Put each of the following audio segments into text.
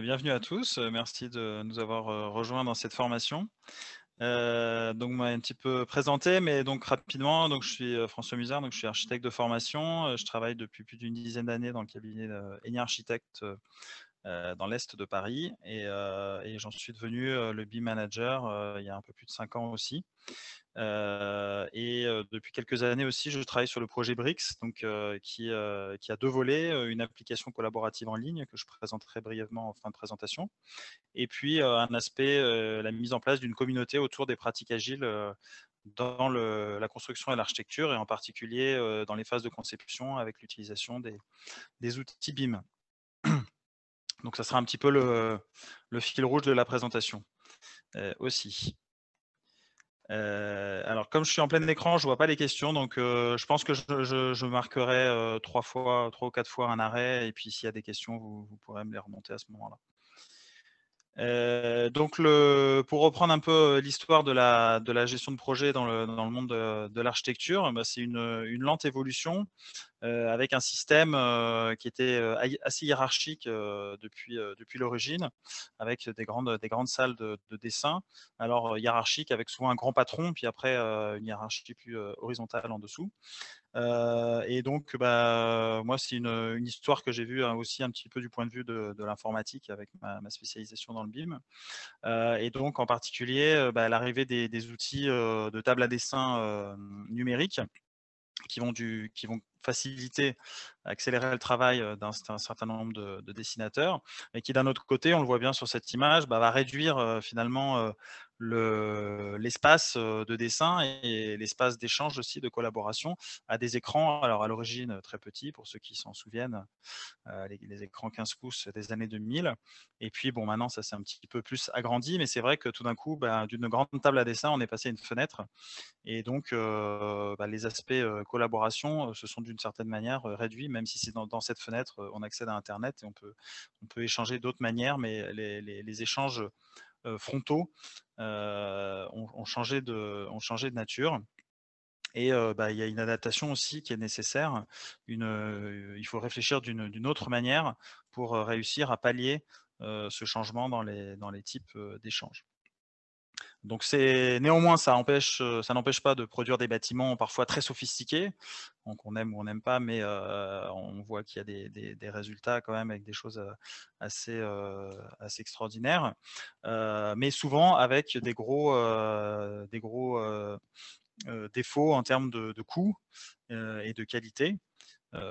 bienvenue à tous. Merci de nous avoir rejoints dans cette formation. Donc, moi, un petit peu présenté, mais donc rapidement, donc je suis François Musard, donc je suis architecte de formation. Je travaille depuis plus d'une dizaine d'années dans le cabinet Eni Architecte dans l'est de Paris, et j'en suis devenu le BIM manager il y a un peu plus de 5 ans aussi. Depuis quelques années aussi, je travaille sur le projet BRICS, donc, qui a deux volets, une application collaborative en ligne que je présenterai brièvement en fin de présentation, et puis un aspect, la mise en place d'une communauté autour des pratiques agiles dans la construction et l'architecture, et en particulier dans les phases de conception avec l'utilisation des outils BIM. Donc ça sera un petit peu le fil rouge de la présentation aussi. Alors, comme je suis en plein écran, je vois pas les questions, donc je pense que je marquerai 3 ou 4 fois un arrêt, et puis s'il y a des questions, vous pourrez me les remonter à ce moment-là. Donc, pour reprendre un peu l'histoire de la gestion de projet dans le monde de l'architecture, bah, c'est une lente évolution avec un système qui était assez hiérarchique depuis l'origine, avec des grandes salles de dessin. Alors, hiérarchique avec souvent un grand patron, puis après une hiérarchie plus horizontale en dessous. Et donc, bah, moi, c'est une histoire que j'ai vue aussi un petit peu du point de vue de l'informatique avec ma spécialisation dans le BIM. Et donc, en particulier, bah, l'arrivée des outils de table à dessin numériques qui vont faciliter, accélérer le travail d'un certain nombre de dessinateurs, et qui, d'un autre côté, on le voit bien sur cette image, bah, va réduire finalement l'espace de dessin et l'espace d'échange aussi, de collaboration, à des écrans, alors à l'origine très petits, pour ceux qui s'en souviennent, les écrans 15 pouces des années 2000. Et puis, bon, maintenant, ça s'est un petit peu plus agrandi, mais c'est vrai que tout d'un coup, bah, d'une grande table à dessin, on est passé à une fenêtre, et donc, bah, les aspects collaboration se sont d'une certaine manière réduits, même si c'est dans cette fenêtre, on accède à internet et on peut échanger d'autres manières, mais les échanges frontaux ont changé de nature. Et bah, il y a une adaptation aussi qui est nécessaire. Il faut réfléchir d'une autre manière pour réussir à pallier ce changement dans les types d'échanges. Donc, néanmoins, ça n'empêche pas de produire des bâtiments parfois très sophistiqués, donc on aime ou on n'aime pas, mais on voit qu'il y a des résultats quand même avec des choses assez extraordinaires, mais souvent avec des gros défauts en termes de coût et de qualité.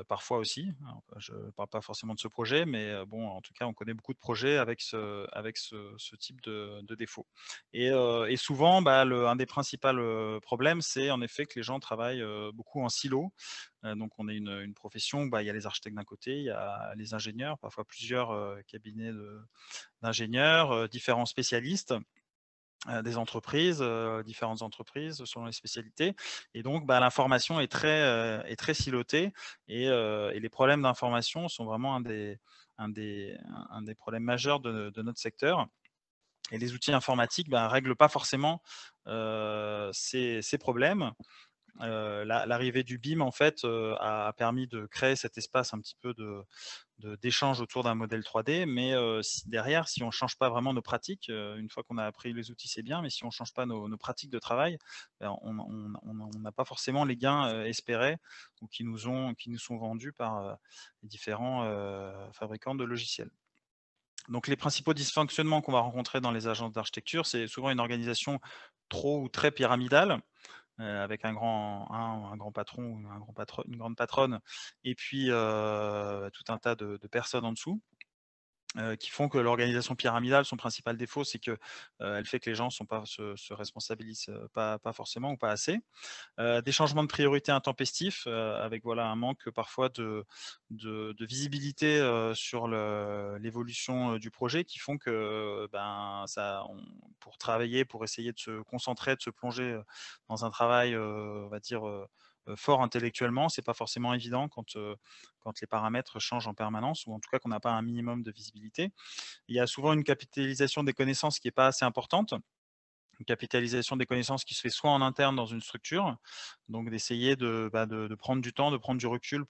Parfois aussi. Alors, je ne parle pas forcément de ce projet, mais bon, en tout cas, on connaît beaucoup de projets avec ce type de défaut. Et souvent, bah, un des principaux problèmes, c'est en effet que les gens travaillent beaucoup en silo. Donc, on est une profession où, bah, il y a les architectes d'un côté, il y a les ingénieurs, parfois plusieurs cabinets d'ingénieurs, différents spécialistes, des entreprises, différentes entreprises selon les spécialités, et donc, bah, l'information est très silotée, et les problèmes d'information sont vraiment un des problèmes majeurs de notre secteur, et les outils informatiques, bah, règlent pas forcément ces problèmes. L'arrivée du BIM, en fait, a permis de créer cet espace un petit peu d'échange autour d'un modèle 3D, mais derrière, si on ne change pas vraiment nos pratiques, une fois qu'on a appris les outils, c'est bien, mais si on ne change pas nos pratiques de travail, ben, on n'a pas forcément les gains espérés, ou qui nous sont vendus par les différents fabricants de logiciels. Donc, les principaux dysfonctionnements qu'on va rencontrer dans les agences d'architecture, c'est souvent une organisation trop ou très pyramidale, avec un grand patron ou une grande patronne, et puis tout un tas de personnes en dessous, qui font que l'organisation pyramidale, son principal défaut, c'est que elle fait que les gens se responsabilisent pas forcément, ou pas assez. Des changements de priorité intempestifs, avec, voilà, un manque parfois de visibilité sur l'évolution du projet, qui font que, ben, pour travailler, pour essayer de se concentrer, de se plonger dans un travail, on va dire, fort intellectuellement, c'est pas forcément évident quand les paramètres changent en permanence, ou en tout cas qu'on n'a pas un minimum de visibilité. Il y a souvent une capitalisation des connaissances qui est pas assez importante. Une capitalisation des connaissances qui se fait soit en interne dans une structure, donc d'essayer de prendre du temps, de prendre du recul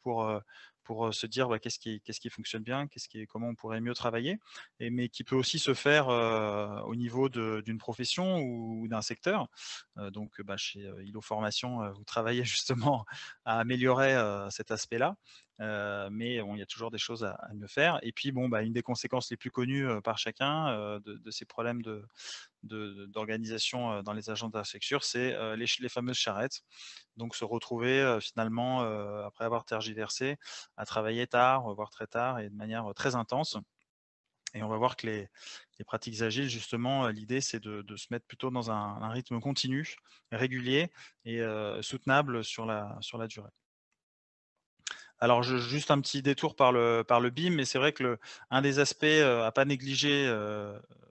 pour se dire, bah, qu'est-ce qui fonctionne bien, comment on pourrait mieux travailler, mais qui peut aussi se faire au niveau d'une profession ou d'un secteur. Donc, bah, chez ILO Formation, vous travaillez justement à améliorer cet aspect-là. Mais bon, il y a toujours des choses à mieux faire. Et puis, bon, bah, une des conséquences les plus connues par chacun de ces problèmes d'organisation dans les agences d'architecture, c'est les fameuses charrettes. Donc, se retrouver finalement, après avoir tergiversé, à travailler tard, voire très tard et de manière très intense. Et on va voir que les pratiques agiles, justement, l'idée, c'est de se mettre plutôt dans un rythme continu, régulier et soutenable sur la durée. Alors juste un petit détour par le BIM, mais c'est vrai que un des aspects, à pas négliger,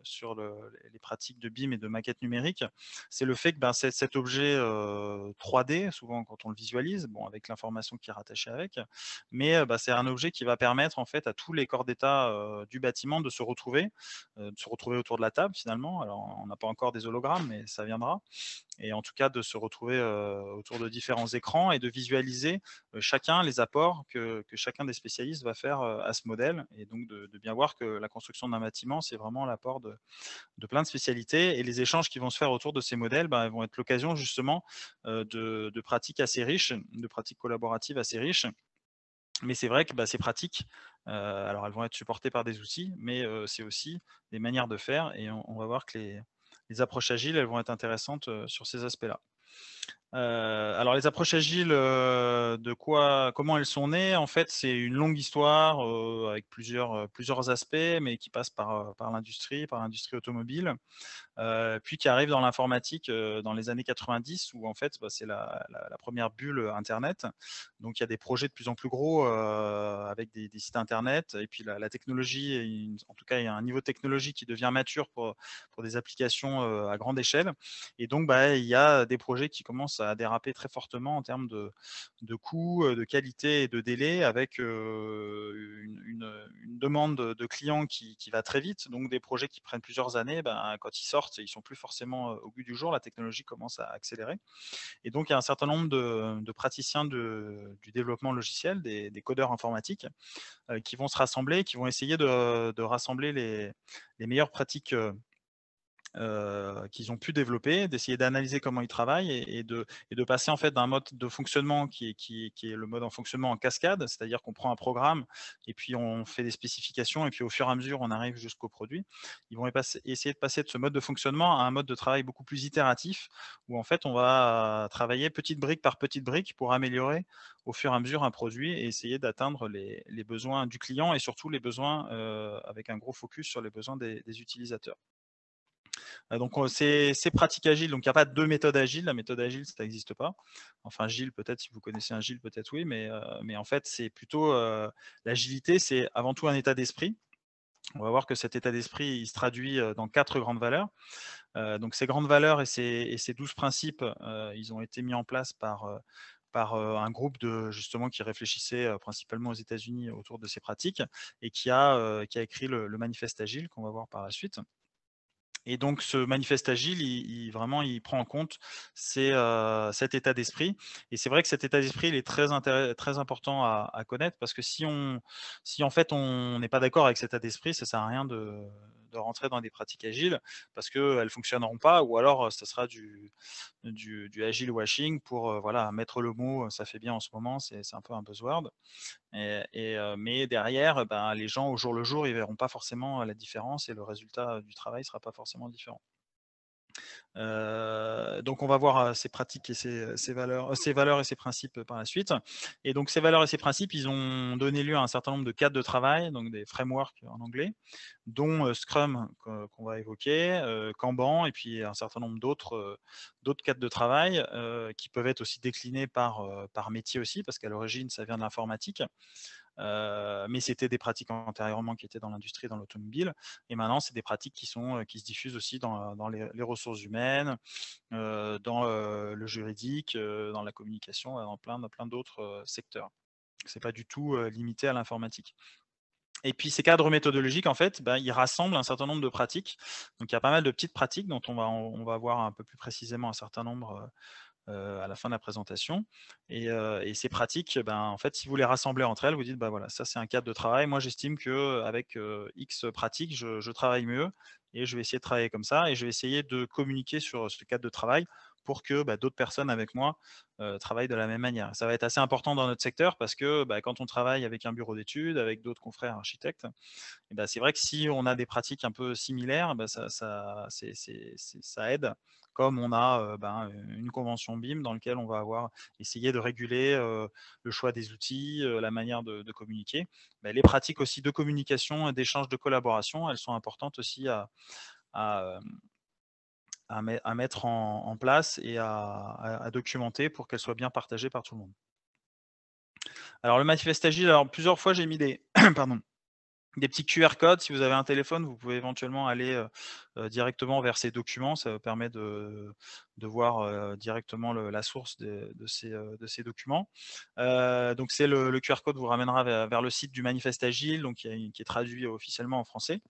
sur les pratiques de BIM et de maquette numérique, c'est le fait que, ben, cet objet, 3D, souvent quand on le visualise, bon avec l'information qui est rattachée avec, mais, bah, c'est un objet qui va permettre en fait à tous les corps d'état, du bâtiment de se retrouver autour de la table finalement. Alors on n'a pas encore des hologrammes, mais ça viendra et en tout cas de se retrouver autour de différents écrans et de visualiser chacun les apports que chacun des spécialistes va faire à ce modèle et donc de bien voir que la construction d'un bâtiment, c'est vraiment l'apport de plein de spécialités et les échanges qui vont se faire autour de ces modèles ben, vont être l'occasion justement de pratiques assez riches, de pratiques collaboratives assez riches. Mais c'est vrai que bah, ces pratiques, alors elles vont être supportées par des outils, mais c'est aussi des manières de faire et on va voir que les approches agiles, elles vont être intéressantes sur ces aspects-là. Alors les approches agiles, comment elles sont nées? En fait, c'est une longue histoire, avec plusieurs aspects, mais qui passe par l'industrie automobile. Puis qui arrive dans l'informatique, dans les années 90 où en fait, bah, c'est la 1re bulle, internet. Donc il y a des projets de plus en plus gros, avec des sites internet et puis la technologie en tout cas, il y a un niveau de technologie qui devient mature pour des applications, à grande échelle et donc bah, il y a des projets qui commencent à déraper très fortement en termes de coûts, de qualité et de délai avec, une demande de clients qui va très vite. Donc des projets qui prennent plusieurs années, ben, quand ils sortent, ils sont plus forcément au goût du jour. La technologie commence à accélérer. Et donc, il y a un certain nombre de praticiens du développement logiciel, des codeurs informatiques, qui vont se rassembler, qui vont essayer de rassembler les meilleures pratiques qu'ils ont pu développer, d'essayer d'analyser comment ils travaillent et de passer en fait d'un mode de fonctionnement qui est le mode en fonctionnement en cascade, c'est-à-dire qu'on prend un programme et puis on fait des spécifications et puis au fur et à mesure on arrive jusqu'au produit. Ils vont essayer de passer de ce mode de fonctionnement à un mode de travail beaucoup plus itératif où en fait on va travailler petite brique par petite brique pour améliorer au fur et à mesure un produit et essayer d'atteindre les besoins du client et surtout les besoins avec un gros focus sur les besoins des utilisateurs. Donc c'est pratique agile, donc il n'y a pas 2 méthodes agiles. La méthode agile, ça n'existe pas. Enfin agile peut-être, si vous connaissez un agile, peut-être oui, mais en fait, c'est plutôt, l'agilité, c'est avant tout un état d'esprit. On va voir que cet état d'esprit, il se traduit, dans 4 grandes valeurs. Donc ces grandes valeurs et ces 12 principes, ils ont été mis en place par un groupe justement qui réfléchissait, principalement aux États-Unis autour de ces pratiques et qui a écrit le manifeste agile qu'on va voir par la suite. Et donc ce manifeste agile, vraiment, il prend en compte cet état d'esprit et c'est vrai que cet état d'esprit, il est très important à connaître parce que si en fait on n'est pas d'accord avec cet état d'esprit, ça sert à rien de rentrer dans des pratiques agiles parce qu'elles fonctionneront pas ou alors, ça sera du agile washing pour, voilà, mettre le mot, ça fait bien en ce moment, c'est un peu un buzzword. Mais derrière, ben, les gens au jour le jour, ils verront pas forcément la différence et le résultat du travail sera pas forcément différent. Donc on va voir, ces pratiques et ces valeurs et ces principes, par la suite. Et donc ces valeurs et ces principes, ils ont donné lieu à un certain nombre de cadres de travail, donc des frameworks en anglais, dont, Scrum qu'on va évoquer, Kanban et puis un certain nombre d'autres cadres de travail, qui peuvent être aussi déclinés par métier aussi, parce qu'à l'origine ça vient de l'informatique. Mais c'était des pratiques antérieurement qui étaient dans l'industrie, dans l'automobile et maintenant c'est des pratiques qui se diffusent aussi dans les ressources humaines, dans, le juridique, dans la communication, dans plein d'autres, secteurs. C'est pas du tout, limité à l'informatique. Et puis ces cadres méthodologiques en fait, bah, ils rassemblent un certain nombre de pratiques. Donc il y a pas mal de petites pratiques dont on va voir un peu plus précisément un certain nombre, à la fin de la présentation et ces pratiques, ben, en fait, si vous les rassemblez entre elles, vous dites: «Bah, voilà, ça c'est un cadre de travail. Moi, j'estime qu'avec, X pratiques, je travaille mieux et je vais essayer de travailler comme ça et je vais essayer de communiquer sur ce cadre de travail pour que, bah, d'autres personnes avec moi, travaillent de la même manière». Ça va être assez important dans notre secteur parce que, bah, quand on travaille avec un bureau d'études, avec d'autres confrères architectes, et bah, c'est vrai que si on a des pratiques un peu similaires, bah, ça aide. Comme on a, ben, une convention BIM dans lequel on va avoir essayé de réguler, le choix des outils, la manière de communiquer. Bah, les pratiques aussi de communication et d'échange de collaboration, elles sont importantes aussi à, à mettre en place et à documenter pour qu'elles soient bien partagées par tout le monde. Alors le manifeste agile, alors plusieurs fois j'ai mis des pardon. Des petits QR codes, si vous avez un téléphone, vous pouvez éventuellement aller, directement vers ces documents. Ça permet de voir, directement la source de ces documents. Donc c'est le QR code vous ramènera vers le site du manifeste agile, donc qui est traduit officiellement en français.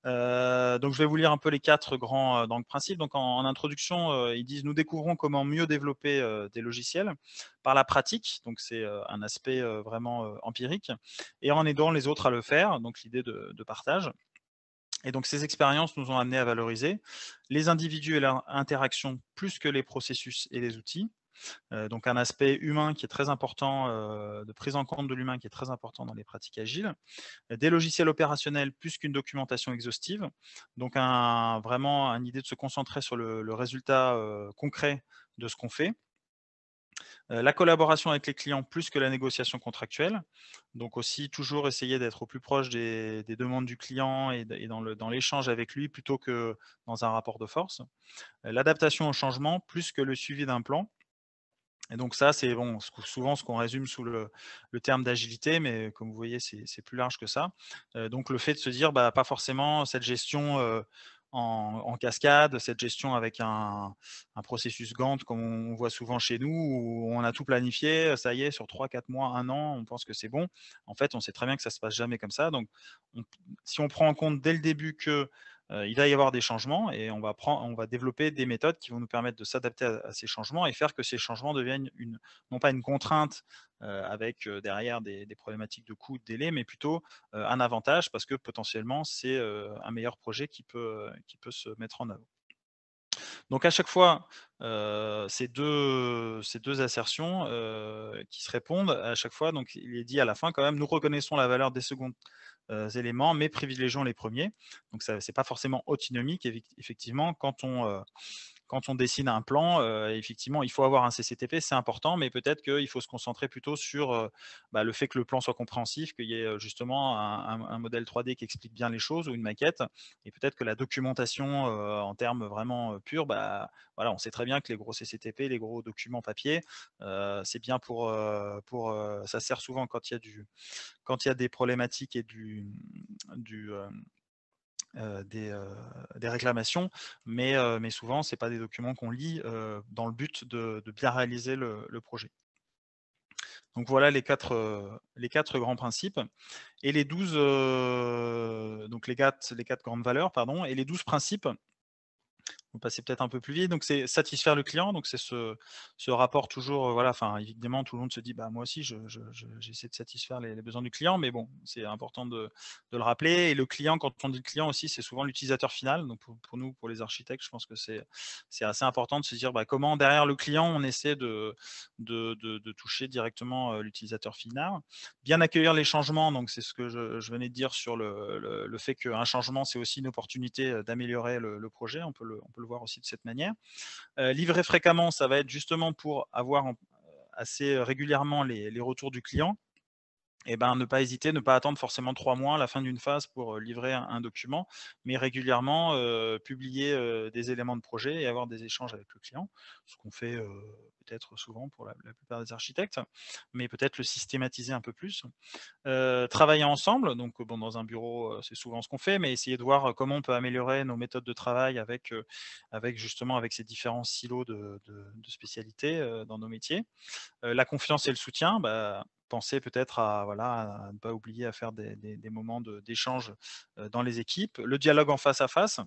Donc je vais vous lire un peu les 4 grands, donc principes. Donc en introduction, ils disent: «Nous découvrons comment mieux développer, des logiciels par la pratique», donc c'est, un aspect, vraiment, empirique et en aidant les autres à le faire, donc l'idée de partage et donc ces expériences nous ont amenés à valoriser les individus et leurs interactions plus que les processus et les outils. Donc un aspect humain qui est très important, de prise en compte de l'humain qui est très important dans les pratiques agiles. Des logiciels opérationnels plus qu'une documentation exhaustive. Donc vraiment une idée de se concentrer sur le résultat, concret de ce qu'on fait. La collaboration avec les clients plus que la négociation contractuelle. Donc aussi toujours essayer d'être au plus proche des demandes du client et dans l'échange avec lui plutôt que dans un rapport de force. L'adaptation au changement plus que le suivi d'un plan. Et donc ça, c'est bon, souvent ce qu'on résume sous le terme d'agilité, mais comme vous voyez, c'est plus large que ça. Donc le fait de se dire, bah, pas forcément cette gestion, en cascade, cette gestion avec un processus Gantt comme on voit souvent chez nous, où on a tout planifié, ça y est, sur 3, 4 mois, 1 an, on pense que c'est bon. En fait, on sait très bien que ça se passe jamais comme ça. Donc on si on prend en compte dès le début que il va y avoir des changements et on va développer des méthodes qui vont nous permettre de s'adapter à ces changements et faire que ces changements deviennent non pas une contrainte, avec, derrière des problématiques de coût, de délai, mais plutôt, un avantage parce que potentiellement c'est, un meilleur projet qui peut se mettre en œuvre. Donc à chaque fois, ces 2 assertions, qui se répondent, à chaque fois, donc il est dit à la fin quand même: «Nous reconnaissons la valeur des seconds, éléments, mais privilégions les premiers». Donc ça c'est pas forcément antinomique effectivement quand on dessine un plan, effectivement, il faut avoir un CCTP, c'est important, mais peut-être qu'il faut se concentrer plutôt sur, bah, le fait que le plan soit compréhensif, qu'il y ait, justement un modèle 3D qui explique bien les choses ou une maquette et peut-être que la documentation, en termes vraiment, purs, bah, voilà, on sait très bien que les gros CCTP, les gros documents papier, c'est bien ça sert souvent quand il y a des problématiques et du, des réclamations, mais souvent c'est pas des documents qu'on lit, dans le but de bien réaliser le projet. Donc voilà les 4 grands principes et les 12, donc les 4 grandes valeurs, pardon et les 12 principes. On passer peut-être un peu plus vite, donc c'est satisfaire le client, donc c'est ce rapport toujours, voilà, enfin évidemment tout le monde se dit: «Bah, moi aussi j'essaie de satisfaire les besoins du client», mais bon, c'est important de le rappeler et le client, quand on dit le client aussi, c'est souvent l'utilisateur final, donc pour nous, pour les architectes, je pense que c'est assez important de se dire, bah, comment derrière le client on essaie de toucher directement, l'utilisateur final. Bien accueillir les changements, donc c'est ce que je venais de dire sur le fait qu'un changement, c'est aussi une opportunité, d'améliorer le projet. On peut le voir aussi de cette manière. Livrer fréquemment, ça va être justement pour avoir assez régulièrement les retours du client et ben, ne pas hésiter, ne pas attendre forcément 3 mois à la fin d'une phase pour, livrer un document, mais régulièrement, publier, des éléments de projet et avoir des échanges avec le client. Ce qu'on fait, peut-être souvent pour la plupart des architectes, mais peut-être le systématiser un peu plus. Travailler ensemble, donc bon, dans un bureau, c'est souvent ce qu'on fait, mais essayer de voir, comment on peut améliorer nos méthodes de travail avec justement avec ces différents silos de spécialités, dans nos métiers. La confiance et le soutien, bah, penser peut-être à voilà, à ne pas oublier à faire des moments d'échange, dans les équipes. Le dialogue en face à face,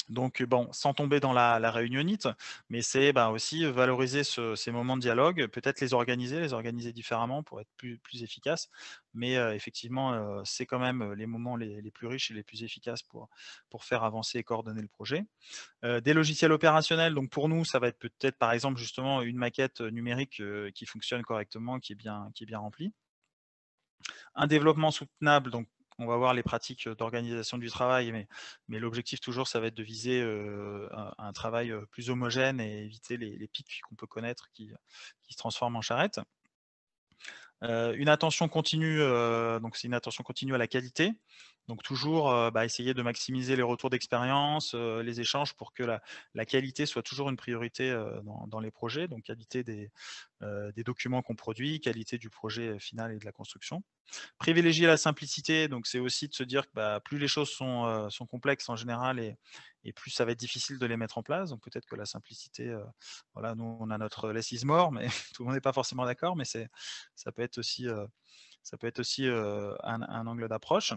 Donc, bon, sans tomber dans la réunionnite, mais c'est, bah, aussi valoriser ces moments de dialogue, peut-être les organiser différemment pour être plus efficace. Mais, effectivement, c'est quand même, les moments les plus riches et les plus efficaces pour faire avancer et coordonner le projet. Des logiciels opérationnels, donc pour nous, ça va être peut-être, par exemple, justement, une maquette, numérique, qui fonctionne correctement, qui est bien remplie. Un développement soutenable, donc on va voir les pratiques, d'organisation du travail, mais l'objectif toujours, ça va être de viser, un travail, plus homogène et éviter les pics qu'on peut connaître qui se transforment en charrette. Une attention continue, donc c'est une attention continue à la qualité. Donc toujours, bah, essayer de maximiser les retours d'expérience, les échanges pour que la qualité soit toujours une priorité, dans les projets. Donc qualité des documents qu'on produit, qualité du projet, final et de la construction. Privilégier la simplicité, donc c'est aussi de se dire que, bah, plus les choses sont complexes en général et plus ça va être difficile de les mettre en place. Donc peut-être que la simplicité, voilà, nous on a notre less is more, mais tout le monde n'est pas forcément d'accord, mais ça peut être aussi, un angle d'approche.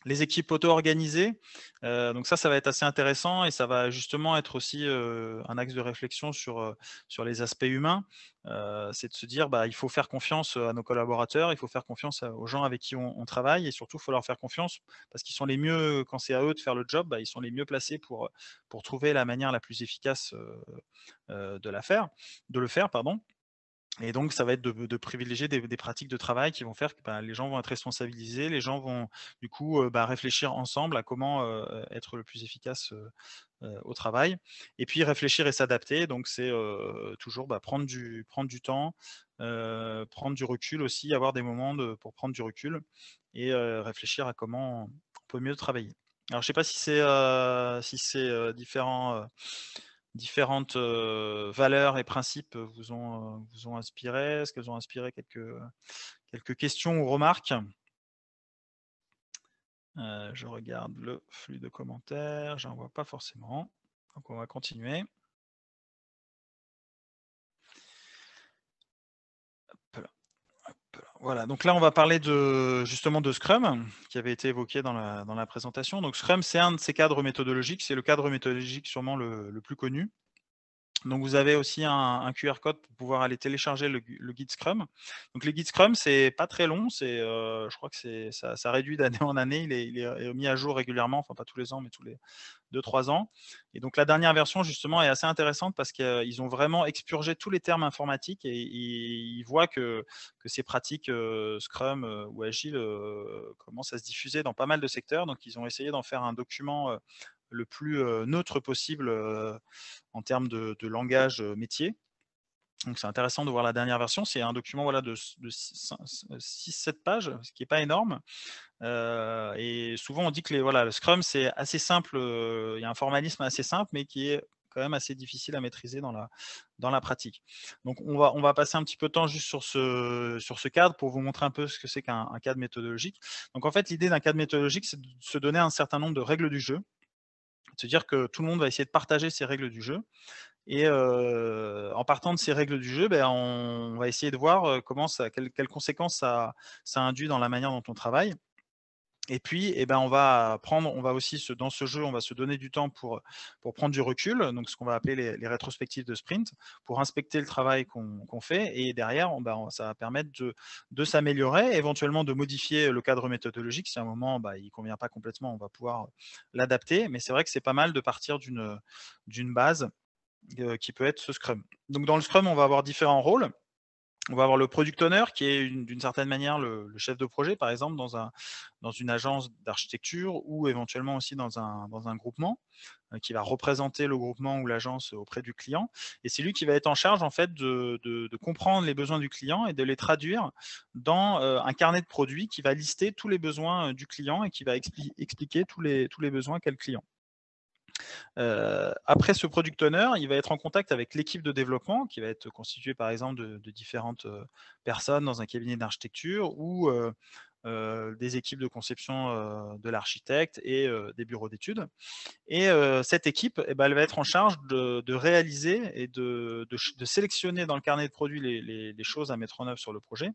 Les équipes auto-organisées, donc ça va être assez intéressant et ça va justement être aussi, un axe de réflexion sur les aspects humains. C'est de se dire, bah, il faut faire confiance, à nos collaborateurs, il faut faire confiance aux gens avec qui on travaille et surtout, il faut leur faire confiance parce qu'ils sont les mieux quand c'est à eux de faire le job, bah, ils sont les mieux placés pour trouver la manière la plus efficace, de le faire, pardon. Et donc, ça va être de privilégier des pratiques de travail qui vont faire que, bah, les gens vont être responsabilisés, les gens vont du coup, bah, réfléchir ensemble à comment, être le plus efficace, au travail. Et puis réfléchir et s'adapter, donc c'est, toujours, bah, prendre du temps, prendre du recul aussi, avoir des moments pour prendre du recul et réfléchir à comment on peut mieux travailler. Alors je sais pas si ces différentes, valeurs et principes vous ont inspiré? Est-ce qu'elles ont inspiré quelques questions ou remarques? Je regarde le flux de commentaires, j'en vois pas forcément, donc on va continuer. Hop là, hop là. Voilà, donc là, on va parler justement de Scrum, qui avait été évoqué dans la présentation. Donc Scrum, c'est un de ces cadres méthodologiques, c'est le cadre méthodologique sûrement le plus connu. Donc vous avez aussi un QR code pour pouvoir aller télécharger le guide Scrum. Donc le guide Scrum, c'est pas très long, je crois que ça réduit d'année en année, il est mis à jour régulièrement, enfin pas tous les ans, mais tous les 2-3 ans. Et donc la dernière version justement est assez intéressante parce qu'ils ont vraiment expurgé tous les termes informatiques et ils voient que ces pratiques, Scrum, ou Agile, commencent à se diffuser dans pas mal de secteurs. Donc ils ont essayé d'en faire un document, le plus, neutre possible, en termes de langage, métier. Donc c'est intéressant de voir la dernière version. C'est un document, voilà, de 6-7 pages, ce qui est pas énorme. Et souvent on dit que voilà, le Scrum, c'est assez simple, il y a un formalisme assez simple, mais qui est quand même assez difficile à maîtriser dans la pratique. Donc on va passer un petit peu de temps juste sur ce cadre pour vous montrer un peu ce que c'est qu'un cadre méthodologique. Donc en fait, l'idée d'un cadre méthodologique, c'est de se donner un certain nombre de règles du jeu, se dire que tout le monde va essayer de partager ces règles du jeu et en partant de ces règles du jeu, ben, on va essayer de voir, quelles conséquences ça induit dans la manière dont on travaille. Et puis, eh ben, on va aussi dans ce jeu, on va se donner du temps pour prendre du recul, donc ce qu'on va appeler les rétrospectives de sprint, pour inspecter le travail qu'on fait et derrière, ça va permettre de s'améliorer, éventuellement de modifier le cadre méthodologique. Si à un moment, bah, il ne convient pas complètement, on va pouvoir l'adapter, mais c'est vrai que c'est pas mal de partir d'une base, qui peut être ce Scrum. Donc dans le Scrum, on va avoir différents rôles. On va avoir le product owner qui est d'une certaine manière le chef de projet, par exemple, dans une agence d'architecture ou éventuellement aussi dans un groupement, qui va représenter le groupement ou l'agence auprès du client. Et c'est lui qui va être en charge en fait de comprendre les besoins du client et de les traduire dans un carnet de produits qui va lister tous les besoins du client et qui va expliquer tous les besoins qu'a le client. Après ce product owner, il va être en contact avec l'équipe de développement qui va être constituée par exemple de différentes, personnes dans un cabinet d'architecture ou, des équipes de conception de l'architecte et des bureaux d'études. Et cette équipe, eh ben, elle va être en charge de réaliser et de sélectionner dans le carnet de produits les choses à mettre en œuvre sur le projet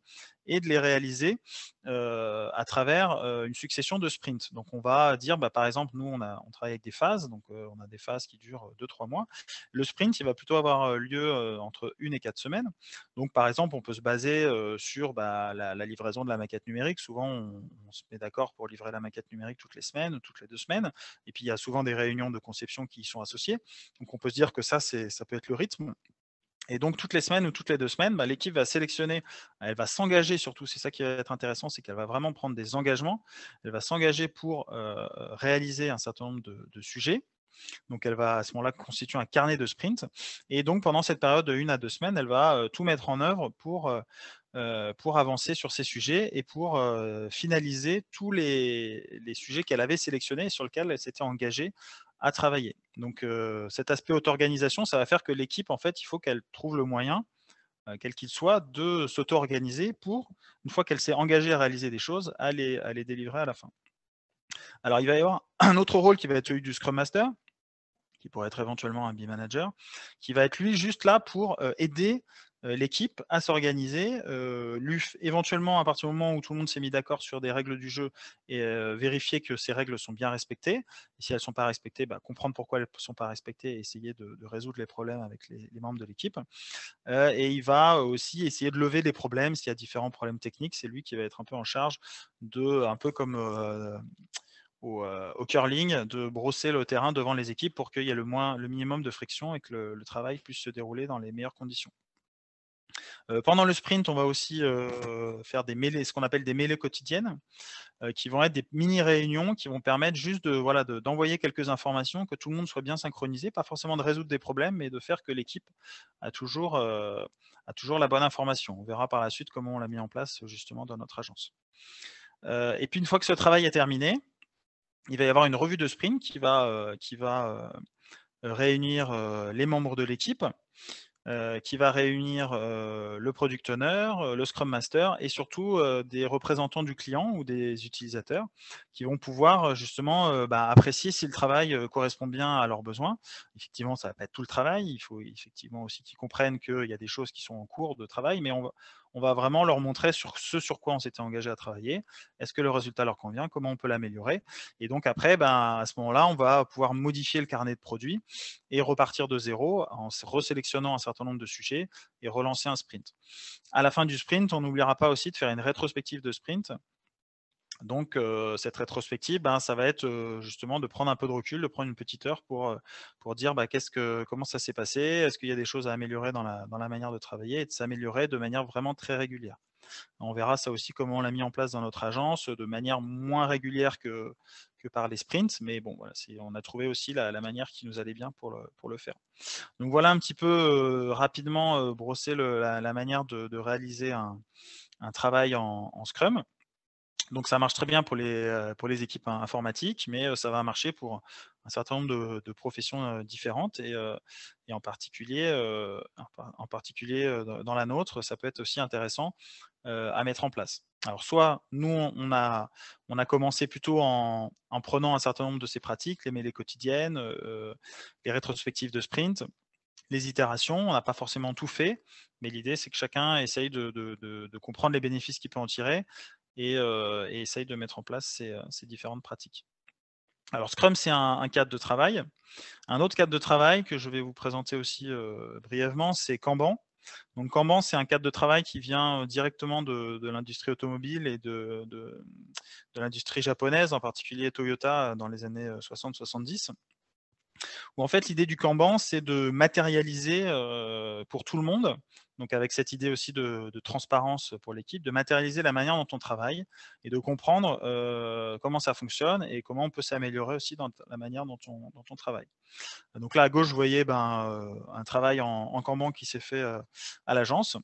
et de les réaliser à travers une succession de sprints. Donc on va dire, bah, par exemple, nous on travaille avec des phases, donc on a des phases qui durent 2-3 mois. Le sprint, il va plutôt avoir lieu entre 1 et 4 semaines. Donc par exemple, on peut se baser sur bah, la livraison de la maquette numérique. Souvent, on se met d'accord pour livrer la maquette numérique toutes les semaines, toutes les 2 semaines. Et puis, il y a souvent des réunions de conception qui y sont associées. Donc, on peut se dire que ça peut être le rythme. Et donc, toutes les semaines ou toutes les 2 semaines, bah, l'équipe va sélectionner, elle va s'engager surtout, c'est ça qui va être intéressant, c'est qu'elle va vraiment prendre des engagements. Elle va s'engager pour réaliser un certain nombre de sujets. Donc, elle va à ce moment-là constituer un carnet de sprint. Et donc, pendant cette période de 1 à 2 semaines, elle va tout mettre en œuvre pour avancer sur ces sujets et pour finaliser tous les sujets qu'elle avait sélectionnés et sur lesquels elle s'était engagée à travailler. Donc, cet aspect auto-organisation, ça va faire que l'équipe, en fait, il faut qu'elle trouve le moyen, quel qu'il soit, de s'auto-organiser pour, une fois qu'elle s'est engagée à réaliser des choses, à les délivrer à la fin. Alors, il va y avoir un autre rôle qui va être celui du Scrum Master, qui pourrait être éventuellement un B-manager, qui va être lui juste là pour aider l'équipe à s'organiser, éventuellement à partir du moment où tout le monde s'est mis d'accord sur des règles du jeu et vérifier que ces règles sont bien respectées. Et si elles ne sont pas respectées, bah, comprendre pourquoi elles ne sont pas respectées et essayer de résoudre les problèmes avec les membres de l'équipe. Et il va aussi essayer de lever les problèmes s'il y a différents problèmes techniques. C'est lui qui va être un peu en charge un peu comme au curling, de brosser le terrain devant les équipes pour qu'il y ait le minimum de friction et que le travail puisse se dérouler dans les meilleures conditions. Pendant le sprint, on va aussi faire des mêlées, ce qu'on appelle des mêlées quotidiennes, qui vont être des mini-réunions qui vont permettre juste d'envoyer quelques informations, que tout le monde soit bien synchronisé, pas forcément de résoudre des problèmes, mais de faire que l'équipe a toujours la bonne information. On verra par la suite comment on l'a mis en place justement dans notre agence. Et puis une fois que ce travail est terminé, il va y avoir une revue de sprint qui va réunir les membres de l'équipe, qui va réunir le product owner, le scrum master et surtout des représentants du client ou des utilisateurs qui vont pouvoir justement bah, apprécier si le travail correspond bien à leurs besoins. Effectivement, ça ne va pas être tout le travail, il faut effectivement aussi qu'ils comprennent qu'il y a des choses qui sont en cours de travail, mais on va vraiment leur montrer ce sur quoi on s'était engagé à travailler. Est-ce que le résultat leur convient? Comment on peut l'améliorer? Et donc après, ben, à ce moment-là, on va pouvoir modifier le carnet de produits et repartir de zéro en resélectionnant un certain nombre de sujets et relancer un sprint. À la fin du sprint, on n'oubliera pas aussi de faire une rétrospective de sprint. Donc, cette rétrospective, ben, ça va être justement de prendre un peu de recul, de prendre une petite heure pour dire bah, comment ça s'est passé, est-ce qu'il y a des choses à améliorer dans la manière de travailler et de s'améliorer de manière vraiment très régulière. On verra ça aussi comment on l'a mis en place dans notre agence, de manière moins régulière que par les sprints, mais bon, voilà, on a trouvé aussi la manière qui nous allait bien pour le faire. Donc voilà un petit peu rapidement brosser la manière de réaliser un travail en Scrum. Donc ça marche très bien pour les équipes informatiques, mais ça va marcher pour un certain nombre de professions différentes et en particulier, dans la nôtre, ça peut être aussi intéressant à mettre en place. Alors soit nous, on a commencé plutôt en prenant un certain nombre de ces pratiques, les mêlées quotidiennes, les rétrospectives de sprint, les itérations. On n'a pas forcément tout fait, mais l'idée, c'est que chacun essaye de comprendre les bénéfices qu'il peut en tirer et essaye de mettre en place ces différentes pratiques. Alors Scrum, c'est un cadre de travail. Un autre cadre de travail que je vais vous présenter aussi brièvement, c'est Kanban. Donc Kanban, c'est un cadre de travail qui vient directement de l'industrie automobile et de l'industrie japonaise, en particulier Toyota dans les années 60-70. Où en fait l'idée du Kanban, c'est de matérialiser pour tout le monde, donc avec cette idée aussi de transparence pour l'équipe, de matérialiser la manière dont on travaille et de comprendre comment ça fonctionne et comment on peut s'améliorer aussi dans la manière dont on travaille. Donc là à gauche, vous voyez un travail en Kanban qui s'est fait à l'agence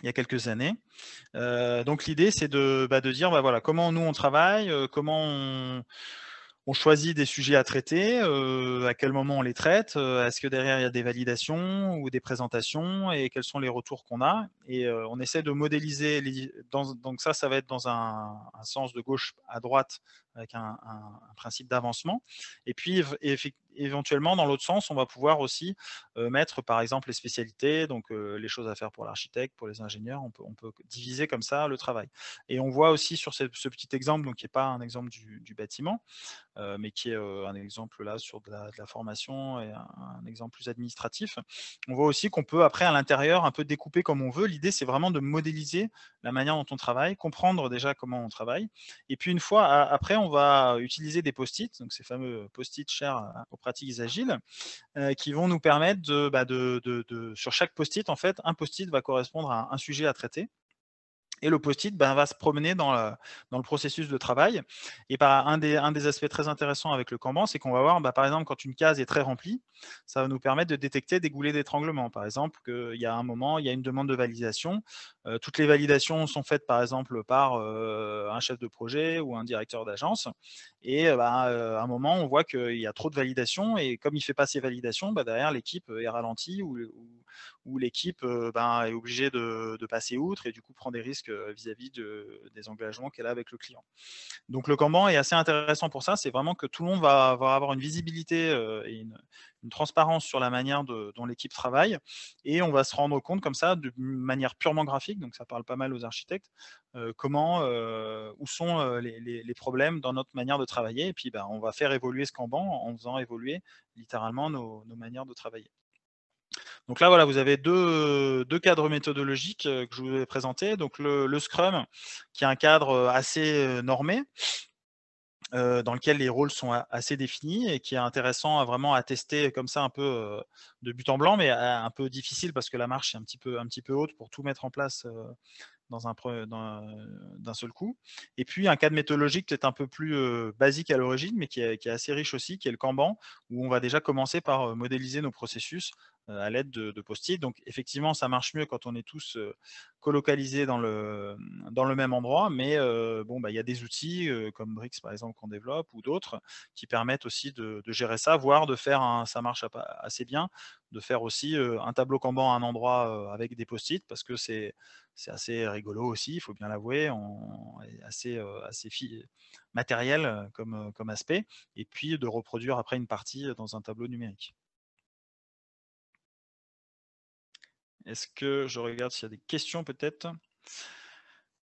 il y a quelques années. Donc l'idée, c'est de dire, bah, voilà, comment nous on travaille, comment On choisit des sujets à traiter, à quel moment on les traite, est-ce que derrière il y a des validations ou des présentations et quels sont les retours qu'on a? Et on essaie de modéliser les donc ça va être dans un sens de gauche à droite avec un principe d'avancement et puis éventuellement dans l'autre sens, on va pouvoir aussi, mettre par exemple les spécialités, donc les choses à faire pour l'architecte, pour les ingénieurs, on peut diviser comme ça le travail. Et on voit aussi sur ce petit exemple, donc qui est pas un exemple du bâtiment, mais qui est un exemple là sur de la formation et un exemple plus administratif. On voit aussi qu'on peut après à l'intérieur un peu découper comme on veut. L'idée c'est vraiment de modéliser la manière dont on travaille, comprendre déjà comment on travaille. Et puis une fois après, on va utiliser des post-it, donc ces fameux post-it chers aux pratiques agiles, qui vont nous permettre sur chaque post-it en fait, un post-it va correspondre à un sujet à traiter. Et le post-it, ben, va se promener dans le processus de travail. Et bah, un des aspects très intéressants avec le Kanban, c'est qu'on va voir, bah, par exemple, quand une case est très remplie, ça va nous permettre de détecter des goulets d'étranglement. Par exemple, qu'il y a un moment, il y a une demande de validation. Toutes les validations sont faites, par exemple, par un chef de projet ou un directeur d'agence. Et à un moment, on voit qu'il y a trop de validations. Et comme il ne fait pas ces validations, bah, derrière, l'équipe est ralentie ou l'équipe est obligée de passer outre et du coup prend des risques vis-à-vis des engagements qu'elle a avec le client. Donc le Kanban est assez intéressant pour ça, c'est vraiment que tout le monde va avoir une visibilité et une transparence sur la manière dont l'équipe travaille et on va se rendre compte comme ça de manière purement graphique, donc ça parle pas mal aux architectes, où sont les problèmes dans notre manière de travailler et puis on va faire évoluer ce Kanban en faisant évoluer littéralement nos manières de travailler. Donc là, voilà, vous avez deux cadres méthodologiques que je vous ai présentés. Donc le Scrum, qui est un cadre assez normé, dans lequel les rôles sont assez définis et qui est intéressant vraiment à tester comme ça un peu de but en blanc, mais un peu difficile parce que la marche est un petit peu haute pour tout mettre en place d'un seul coup. Et puis un cadre méthodologique peut-être un peu plus basique à l'origine, mais qui est assez riche aussi, qui est le Kanban, où on va déjà commencer par modéliser nos processus à l'aide de post-it. Donc effectivement, ça marche mieux quand on est tous colocalisés dans le même endroit, mais il y a des outils comme Brix par exemple qu'on développe ou d'autres qui permettent aussi de gérer ça, voire de faire ça marche assez bien, de faire aussi un tableau Kanban à un endroit avec des post-it parce que c'est assez rigolo aussi, il faut bien l'avouer, assez matériel comme aspect, et puis de reproduire après une partie dans un tableau numérique. Est-ce que je regarde s'il y a des questions peut-être?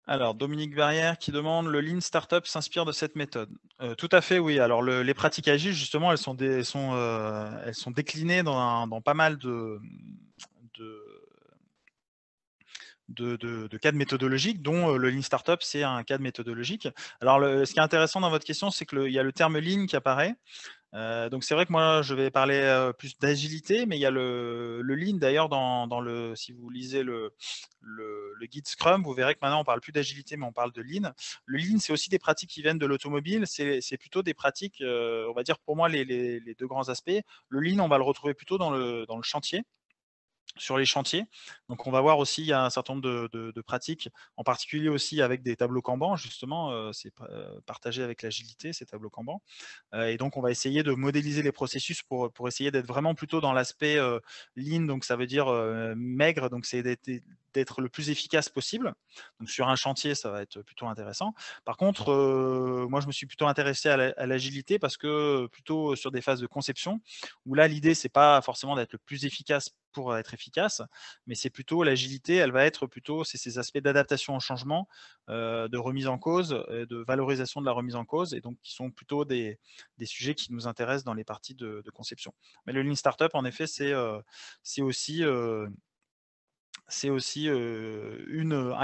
Alors, Dominique Verrière qui demande: «Le Lean Startup s'inspire de cette méthode?» Tout à fait, oui. Alors les pratiques agiles justement, elles sont déclinées dans pas mal de de cadres méthodologiques, dont le Lean Startup, c'est un cadre méthodologique. Alors, ce qui est intéressant dans votre question, c'est qu'il y a le terme Lean qui apparaît. Donc, c'est vrai que moi, je vais parler plus d'agilité, mais il y a le Lean d'ailleurs si vous lisez le guide Scrum, vous verrez que maintenant, on parle plus d'agilité, mais on parle de Lean. Le Lean, c'est aussi des pratiques qui viennent de l'automobile. C'est plutôt des pratiques, on va dire pour moi, les deux grands aspects. Le Lean, on va le retrouver plutôt dans le chantier. Sur les chantiers. Donc on va voir aussi, il y a un certain nombre de pratiques, en particulier aussi avec des tableaux Kanban justement, c'est partagé avec l'agilité, ces tableaux Kanban. Et donc on va essayer de modéliser les processus pour essayer d'être vraiment plutôt dans l'aspect, lean, donc ça veut dire, maigre, donc c'est d'être le plus efficace possible. Donc sur un chantier, ça va être plutôt intéressant. Par contre, moi je me suis plutôt intéressé à l'agilité parce que, plutôt sur des phases de conception, où là l'idée c'est pas forcément d'être le plus efficace pour être efficace, mais c'est plutôt l'agilité, elle va être plutôt c'est ces aspects d'adaptation au changement, de remise en cause, de valorisation de la remise en cause et donc qui sont plutôt des sujets qui nous intéressent dans les parties de conception. Mais le Lean Startup, en effet, c'est aussi, un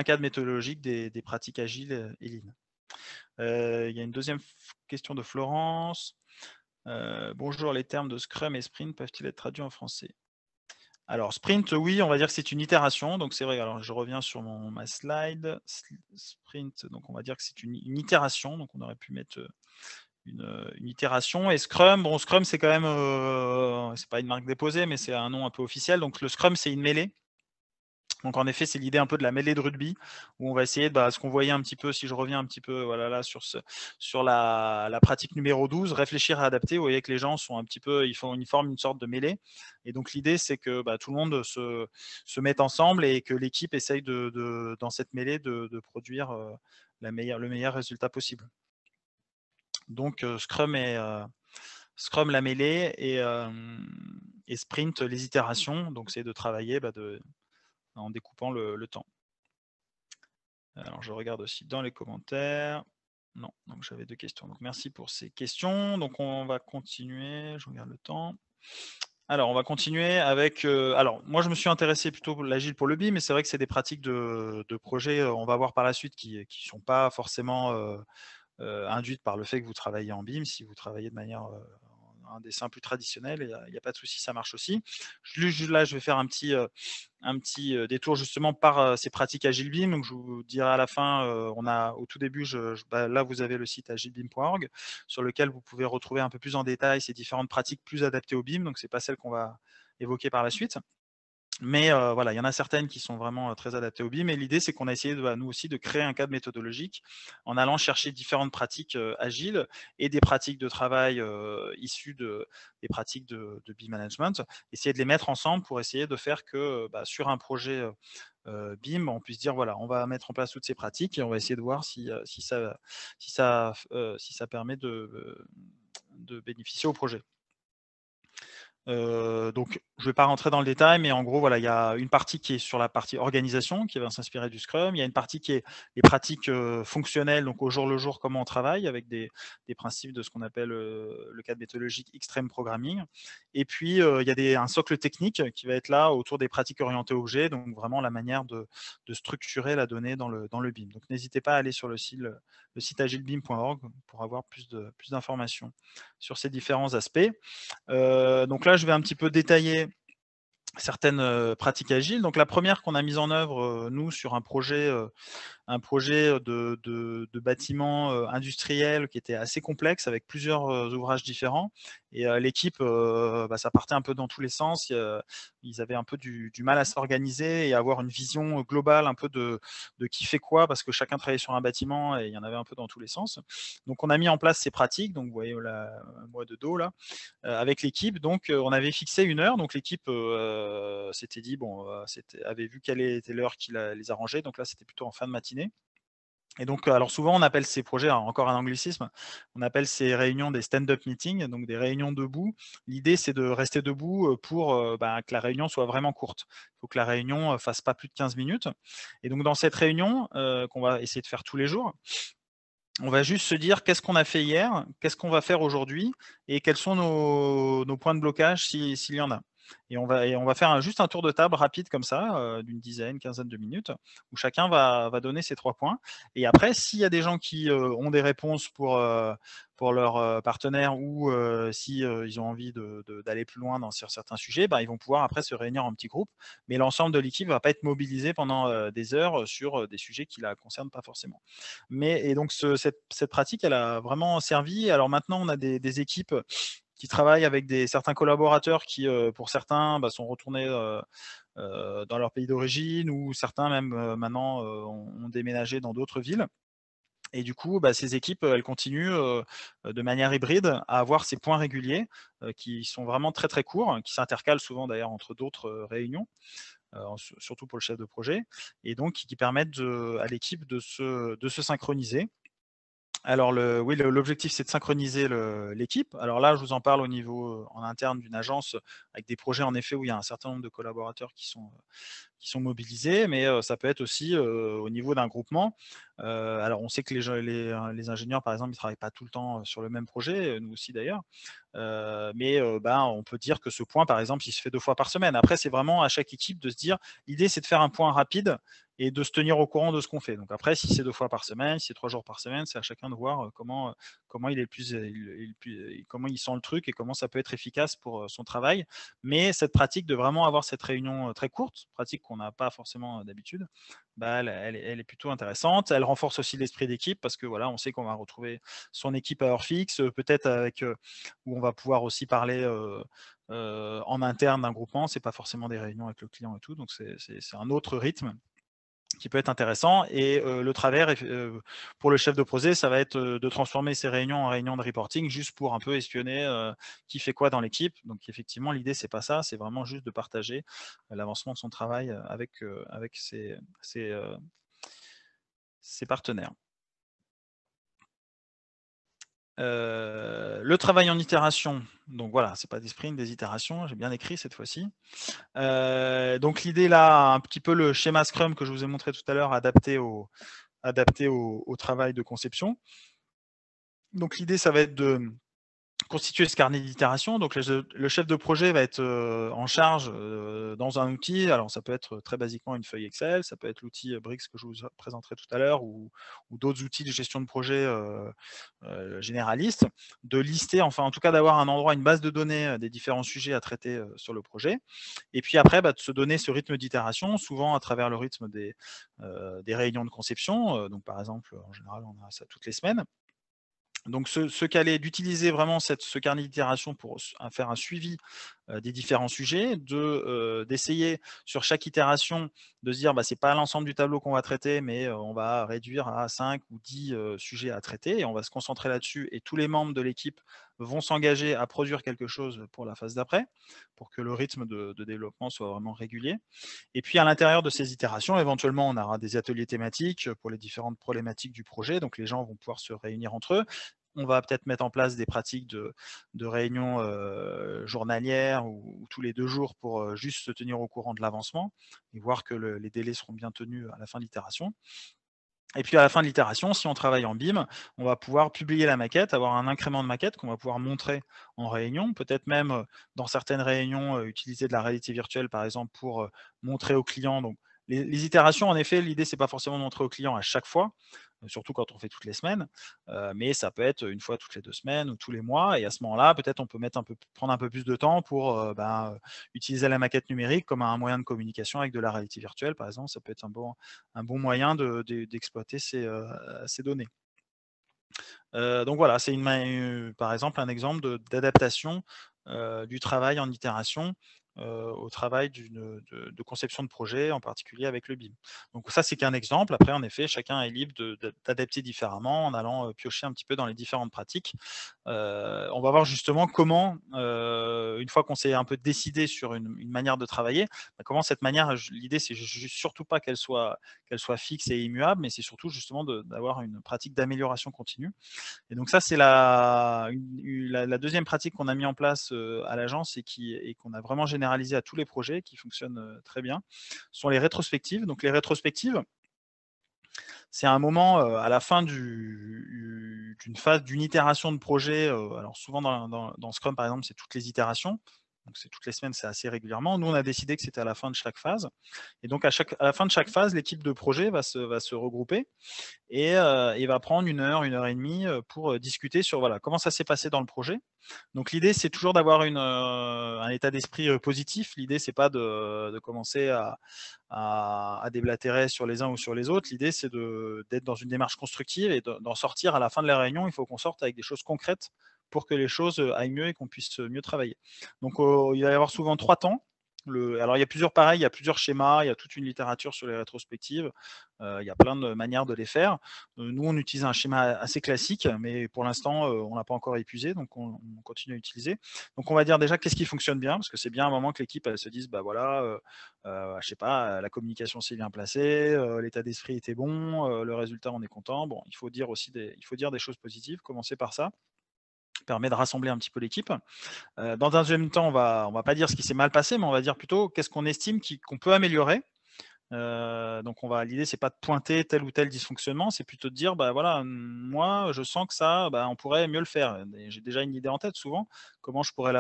cadre méthodologique des pratiques agiles et Lean. Il y a une deuxième question de Florence. Bonjour, les termes de Scrum et Sprint peuvent-ils être traduits en français? Alors, sprint, oui, on va dire que c'est une itération. Donc, c'est vrai, alors je reviens sur ma slide. Sprint, donc on va dire que c'est une itération. Donc, on aurait pu mettre une itération. Et Scrum, bon, Scrum, c'est quand même, c'est pas une marque déposée, mais c'est un nom un peu officiel. Donc, le Scrum, c'est une mêlée. Donc en effet, c'est l'idée un peu de la mêlée de rugby, où on va essayer ce qu'on voyait un petit peu, si je reviens un petit peu voilà, là sur la pratique numéro 12, réfléchir à adapter. Vous voyez que les gens sont un petit peu, ils forment une sorte de mêlée. Et donc l'idée, c'est que tout le monde se mette ensemble et que l'équipe essaye dans cette mêlée de produire le meilleur résultat possible. Donc Scrum la mêlée et Sprint les itérations. Donc c'est de travailler en découpant le temps. Alors, je regarde aussi dans les commentaires. Non, donc j'avais 2 questions. Donc merci pour ces questions. Donc on va continuer, je regarde le temps. Alors on va continuer avec, alors moi je me suis intéressé plutôt pour l'agile pour le BIM, mais c'est vrai que c'est des pratiques de projet, on va voir par la suite qui sont pas forcément, induites par le fait que vous travaillez en BIM. Si vous travaillez de manière, un dessin plus traditionnel, il y a pas de souci, ça marche aussi. Là, je vais faire un petit détour justement par ces pratiques Agile BIM. Donc, je vous dirai à la fin, on a au tout début, là, vous avez le site agilebim.org sur lequel vous pouvez retrouver un peu plus en détail ces différentes pratiques plus adaptées au BIM. Donc, ce n'est pas celles qu'on va évoquer par la suite. Mais voilà, il y en a certaines qui sont vraiment très adaptées au BIM et l'idée, c'est qu'on a essayé nous aussi de créer un cadre méthodologique en allant chercher différentes pratiques agiles et des pratiques de travail issues des pratiques de BIM management, essayer de les mettre ensemble pour essayer de faire que sur un projet BIM, on puisse dire voilà, on va mettre en place toutes ces pratiques et on va essayer de voir si ça permet de bénéficier au projet. Donc, je ne vais pas rentrer dans le détail, mais en gros, voilà, il y a une partie qui est sur la partie organisation, qui va s'inspirer du Scrum. Il y a une partie qui est les pratiques fonctionnelles, donc au jour le jour, comment on travaille, avec des principes de ce qu'on appelle le cadre méthodologique Extreme Programming. Et puis, il y a un socle technique qui va être là autour des pratiques orientées objets, donc vraiment la manière de structurer la donnée dans le BIM. Donc, n'hésitez pas à aller sur le site agilebim.org pour avoir plus d'informations sur ces différents aspects. Donc là, je vais un petit peu détailler certaines pratiques agiles. Donc la première qu'on a mise en œuvre, nous, sur un projet de bâtiment industriel qui était assez complexe avec plusieurs ouvrages différents. Et l'équipe, ça partait un peu dans tous les sens. Ils avaient un peu du mal à s'organiser et avoir une vision globale un peu de qui fait quoi, parce que chacun travaillait sur un bâtiment et il y en avait un peu dans tous les sens. Donc on a mis en place ces pratiques. Donc vous voyez moi de dos là, avec l'équipe. Donc on avait fixé 1 heure. Donc l'équipe s'était dit, avait vu quelle était l'heure qui les arrangeait. Donc là, c'était plutôt en fin de matinée. Et donc, alors souvent, on appelle ces projets, alors encore un anglicisme, on appelle ces réunions des stand-up meetings, donc des réunions debout. L'idée, c'est de rester debout pour que la réunion soit vraiment courte. Il faut que la réunion fasse pas plus de 15 minutes. Et donc, dans cette réunion, qu'on va essayer de faire tous les jours, on va juste se dire qu'est-ce qu'on a fait hier, qu'est-ce qu'on va faire aujourd'hui et quels sont nos points de blocage s'il y en a. Et on va faire juste un tour de table rapide comme ça, d'une quinzaine de minutes, où chacun va donner ses 3 points. Et après, s'il y a des gens qui ont des réponses pour leur partenaire ou si ils ont envie d'aller plus loin sur certains sujets, ils vont pouvoir après se réunir en petits groupes. Mais l'ensemble de l'équipe ne va pas être mobilisé pendant des heures sur des sujets qui ne la concernent pas forcément. Et donc, cette pratique, elle a vraiment servi. Alors maintenant, on a des équipes qui travaillent avec certains collaborateurs qui, pour certains, sont retournés dans leur pays d'origine ou certains même maintenant ont déménagé dans d'autres villes. Et du coup, ces équipes, elles continuent de manière hybride à avoir ces points réguliers qui sont vraiment très très courts, qui s'intercalent souvent d'ailleurs entre d'autres réunions, surtout pour le chef de projet, et donc qui permettent à l'équipe de se synchroniser. Alors oui, l'objectif, c'est de synchroniser l'équipe. Alors là, je vous en parle au niveau en interne d'une agence avec des projets en effet où il y a un certain nombre de collaborateurs qui sont mobilisés, mais ça peut être aussi au niveau d'un groupement. Alors on sait que les ingénieurs, par exemple, ils ne travaillent pas tout le temps sur le même projet, nous aussi d'ailleurs. Mais on peut dire que ce point, par exemple, il se fait 2 fois par semaine. Après, c'est vraiment à chaque équipe de se dire, l'idée, c'est de faire un point rapide et de se tenir au courant de ce qu'on fait. Donc après, si c'est 2 fois par semaine, si c'est 3 jours par semaine, c'est à chacun de voir comment il est le plus, comment il sent le truc et comment ça peut être efficace pour son travail. Mais cette pratique de vraiment avoir cette réunion très courte, pratique qu'on n'a pas forcément d'habitude, bah, elle est plutôt intéressante. Elle renforce aussi l'esprit d'équipe parce que voilà, on sait qu'on va retrouver son équipe à heure fixe, peut-être avec où on va pouvoir aussi parler en interne d'un groupement. C'est pas forcément des réunions avec le client et tout, donc c'est un autre rythme qui peut être intéressant. Et le travers, pour le chef de projet, ça va être de transformer ces réunions en réunions de reporting, juste pour un peu espionner qui fait quoi dans l'équipe. Donc effectivement, l'idée, c'est pas ça, c'est vraiment juste de partager l'avancement de son travail avec ses partenaires. Le travail en itération, donc voilà, c'est pas des sprints, des itérations, j'ai bien écrit cette fois-ci. Donc l'idée là, un petit peu le schéma Scrum que je vous ai montré tout à l'heure, adapté au travail de conception. Donc l'idée, ça va être de constituer ce carnet d'itération. Donc le chef de projet va être en charge dans un outil. Alors ça peut être très basiquement une feuille Excel, ça peut être l'outil Brix que je vous présenterai tout à l'heure, ou d'autres outils de gestion de projet généralistes, de lister, enfin en tout cas d'avoir un endroit, une base de données des différents sujets à traiter sur le projet. Et puis après, de se donner ce rythme d'itération, souvent à travers le rythme des réunions de conception. Donc par exemple, en général, on a ça toutes les semaines. Donc se caler, d'utiliser vraiment ce carnet d'itération pour faire un suivi des différents sujets, d'essayer sur chaque itération de se dire c'est pas l'ensemble du tableau qu'on va traiter, mais on va réduire à 5 ou 10 sujets à traiter et on va se concentrer là-dessus, et tous les membres de l'équipe vont s'engager à produire quelque chose pour la phase d'après, pour que le rythme de développement soit vraiment régulier. Et puis à l'intérieur de ces itérations, éventuellement, on aura des ateliers thématiques pour les différentes problématiques du projet, donc les gens vont pouvoir se réunir entre eux. On va peut-être mettre en place des pratiques de réunions journalières ou tous les 2 jours pour juste se tenir au courant de l'avancement et voir que les délais seront bien tenus à la fin de l'itération. Et puis à la fin de l'itération, si on travaille en BIM, on va pouvoir publier la maquette, avoir un incrément de maquette qu'on va pouvoir montrer en réunion, peut-être même dans certaines réunions utiliser de la réalité virtuelle par exemple pour montrer aux clients. Donc les itérations, en effet, l'idée c'est pas forcément de montrer aux clients à chaque fois, surtout quand on fait toutes les semaines, mais ça peut être une fois toutes les 2 semaines ou tous les mois, et à ce moment-là, peut-être on peut prendre un peu plus de temps pour utiliser la maquette numérique comme un moyen de communication avec de la réalité virtuelle, par exemple. Ça peut être un bon moyen d'exploiter ces données. Donc voilà, c'est par exemple un exemple d'adaptation du travail en itération au travail de conception de projet, en particulier avec le BIM. Donc ça, c'est qu'un exemple. Après, en effet, chacun est libre d'adapter différemment en allant piocher un petit peu dans les différentes pratiques. On va voir justement comment, une fois qu'on s'est un peu décidé sur une manière de travailler, comment cette manière, l'idée, c'est surtout pas qu'elle soit fixe et immuable, mais c'est surtout justement d'avoir une pratique d'amélioration continue. Et donc ça, c'est la deuxième pratique qu'on a mis en place à l'agence et qu'on a vraiment généralisé à tous les projets, qui fonctionnent très bien, sont les rétrospectives. Donc les rétrospectives, c'est un moment à la fin d'une phase, d'une itération de projet. Alors souvent dans Scrum, par exemple, c'est toutes les itérations. Donc c'est toutes les semaines, c'est assez régulièrement. Nous, on a décidé que c'était à la fin de chaque phase. Et donc à la fin de chaque phase, l'équipe de projet va se regrouper et va prendre 1 heure et demie pour discuter sur voilà, comment ça s'est passé dans le projet. Donc l'idée, c'est toujours d'avoir un état d'esprit positif. L'idée, c'est pas de commencer à déblatérer sur les uns ou sur les autres. L'idée, c'est d'être dans une démarche constructive et d'en sortir à la fin de la réunion. Il faut qu'on sorte avec des choses concrètes pour que les choses aillent mieux et qu'on puisse mieux travailler. Donc il va y avoir souvent 3 temps. Alors il y a plusieurs schémas, il y a toute une littérature sur les rétrospectives, il y a plein de manières de les faire. Nous, on utilise un schéma assez classique, mais pour l'instant, on l'a pas encore épuisé, donc on continue à utiliser. Donc on va dire déjà qu'est-ce qui fonctionne bien, parce que c'est bien un moment que l'équipe elle se dise voilà, je sais pas, la communication s'est bien placée, l'état d'esprit était bon, le résultat on est content. Bon, il faut dire des choses positives, commencer par ça permet de rassembler un petit peu l'équipe. Dans un deuxième temps, on va pas dire ce qui s'est mal passé, mais on va dire plutôt qu'est-ce qu'on estime qu'on peut améliorer. Donc l'idée, c'est pas de pointer tel ou tel dysfonctionnement, c'est plutôt de dire voilà, moi je sens que ça, on pourrait mieux le faire. Et j'ai déjà une idée en tête souvent, comment je pourrais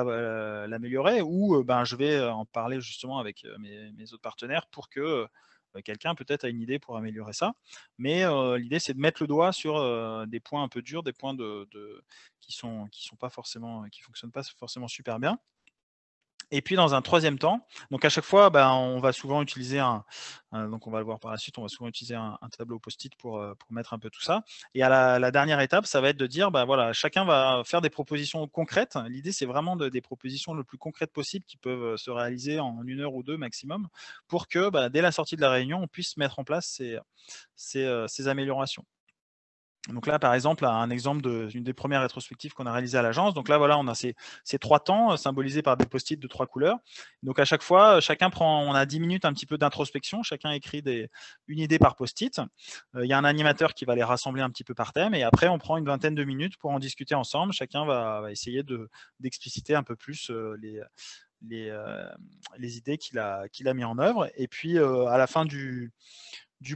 l'améliorer, ou je vais en parler justement avec mes autres partenaires pour que quelqu'un peut-être a une idée pour améliorer ça. Mais l'idée, c'est de mettre le doigt sur des points un peu durs, des points qui sont pas forcément, qui fonctionnent pas forcément super bien. Et puis dans un troisième temps, donc à chaque fois, ben, on va souvent utiliser donc on va le voir par la suite, on va souvent utiliser un tableau post-it pour mettre un peu tout ça. Et à la dernière étape, ça va être de dire, bah, voilà, chacun va faire des propositions concrètes. L'idée, c'est vraiment des propositions le plus concrètes possible qui peuvent se réaliser en 1 heure ou 2 maximum pour que, bah, dès la sortie de la réunion, on puisse mettre en place ces améliorations. Donc là, par exemple, un exemple d'une des premières rétrospectives qu'on a réalisées à l'agence. Donc là, voilà, on a ces 3 temps symbolisés par des post-it de 3 couleurs. Donc à chaque fois, on a 10 minutes un petit peu d'introspection. Chacun écrit une idée par post-it. Il y a un animateur qui va les rassembler un petit peu par thème. Et après, on prend une vingtaine de minutes pour en discuter ensemble. Chacun va essayer d'expliciter un peu plus les idées qu'il a mis en œuvre. Et puis, à la fin du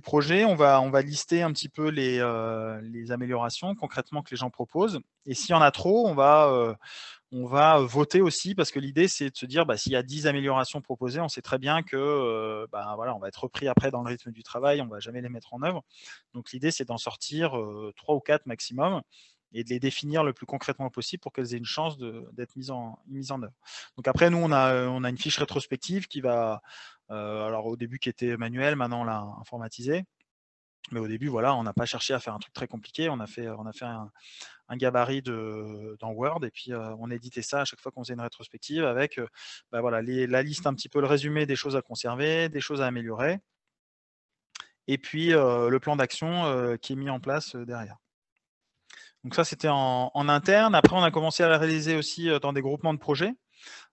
projet, on va lister un petit peu les améliorations concrètement que les gens proposent. Et s'il y en a trop, on va voter aussi, parce que l'idée, c'est de se dire, bah, s'il y a 10 améliorations proposées, on sait très bien que bah, voilà, on va être repris après dans le rythme du travail, on ne va jamais les mettre en œuvre. Donc l'idée, c'est d'en sortir 3 ou 4 maximum et de les définir le plus concrètement possible pour qu'elles aient une chance d'être mises en œuvre. Donc après, nous, on a une fiche rétrospective qui va, alors au début qui était manuelle, maintenant on l'a informatisé. Mais au début, voilà, on n'a pas cherché à faire un truc très compliqué. On a fait un gabarit dans Word et puis on éditait ça à chaque fois qu'on faisait une rétrospective avec bah, voilà, la liste, un petit peu le résumé des choses à conserver, des choses à améliorer et puis le plan d'action qui est mis en place derrière. Donc ça, c'était en interne. Après, on a commencé à la réaliser aussi dans des groupements de projets.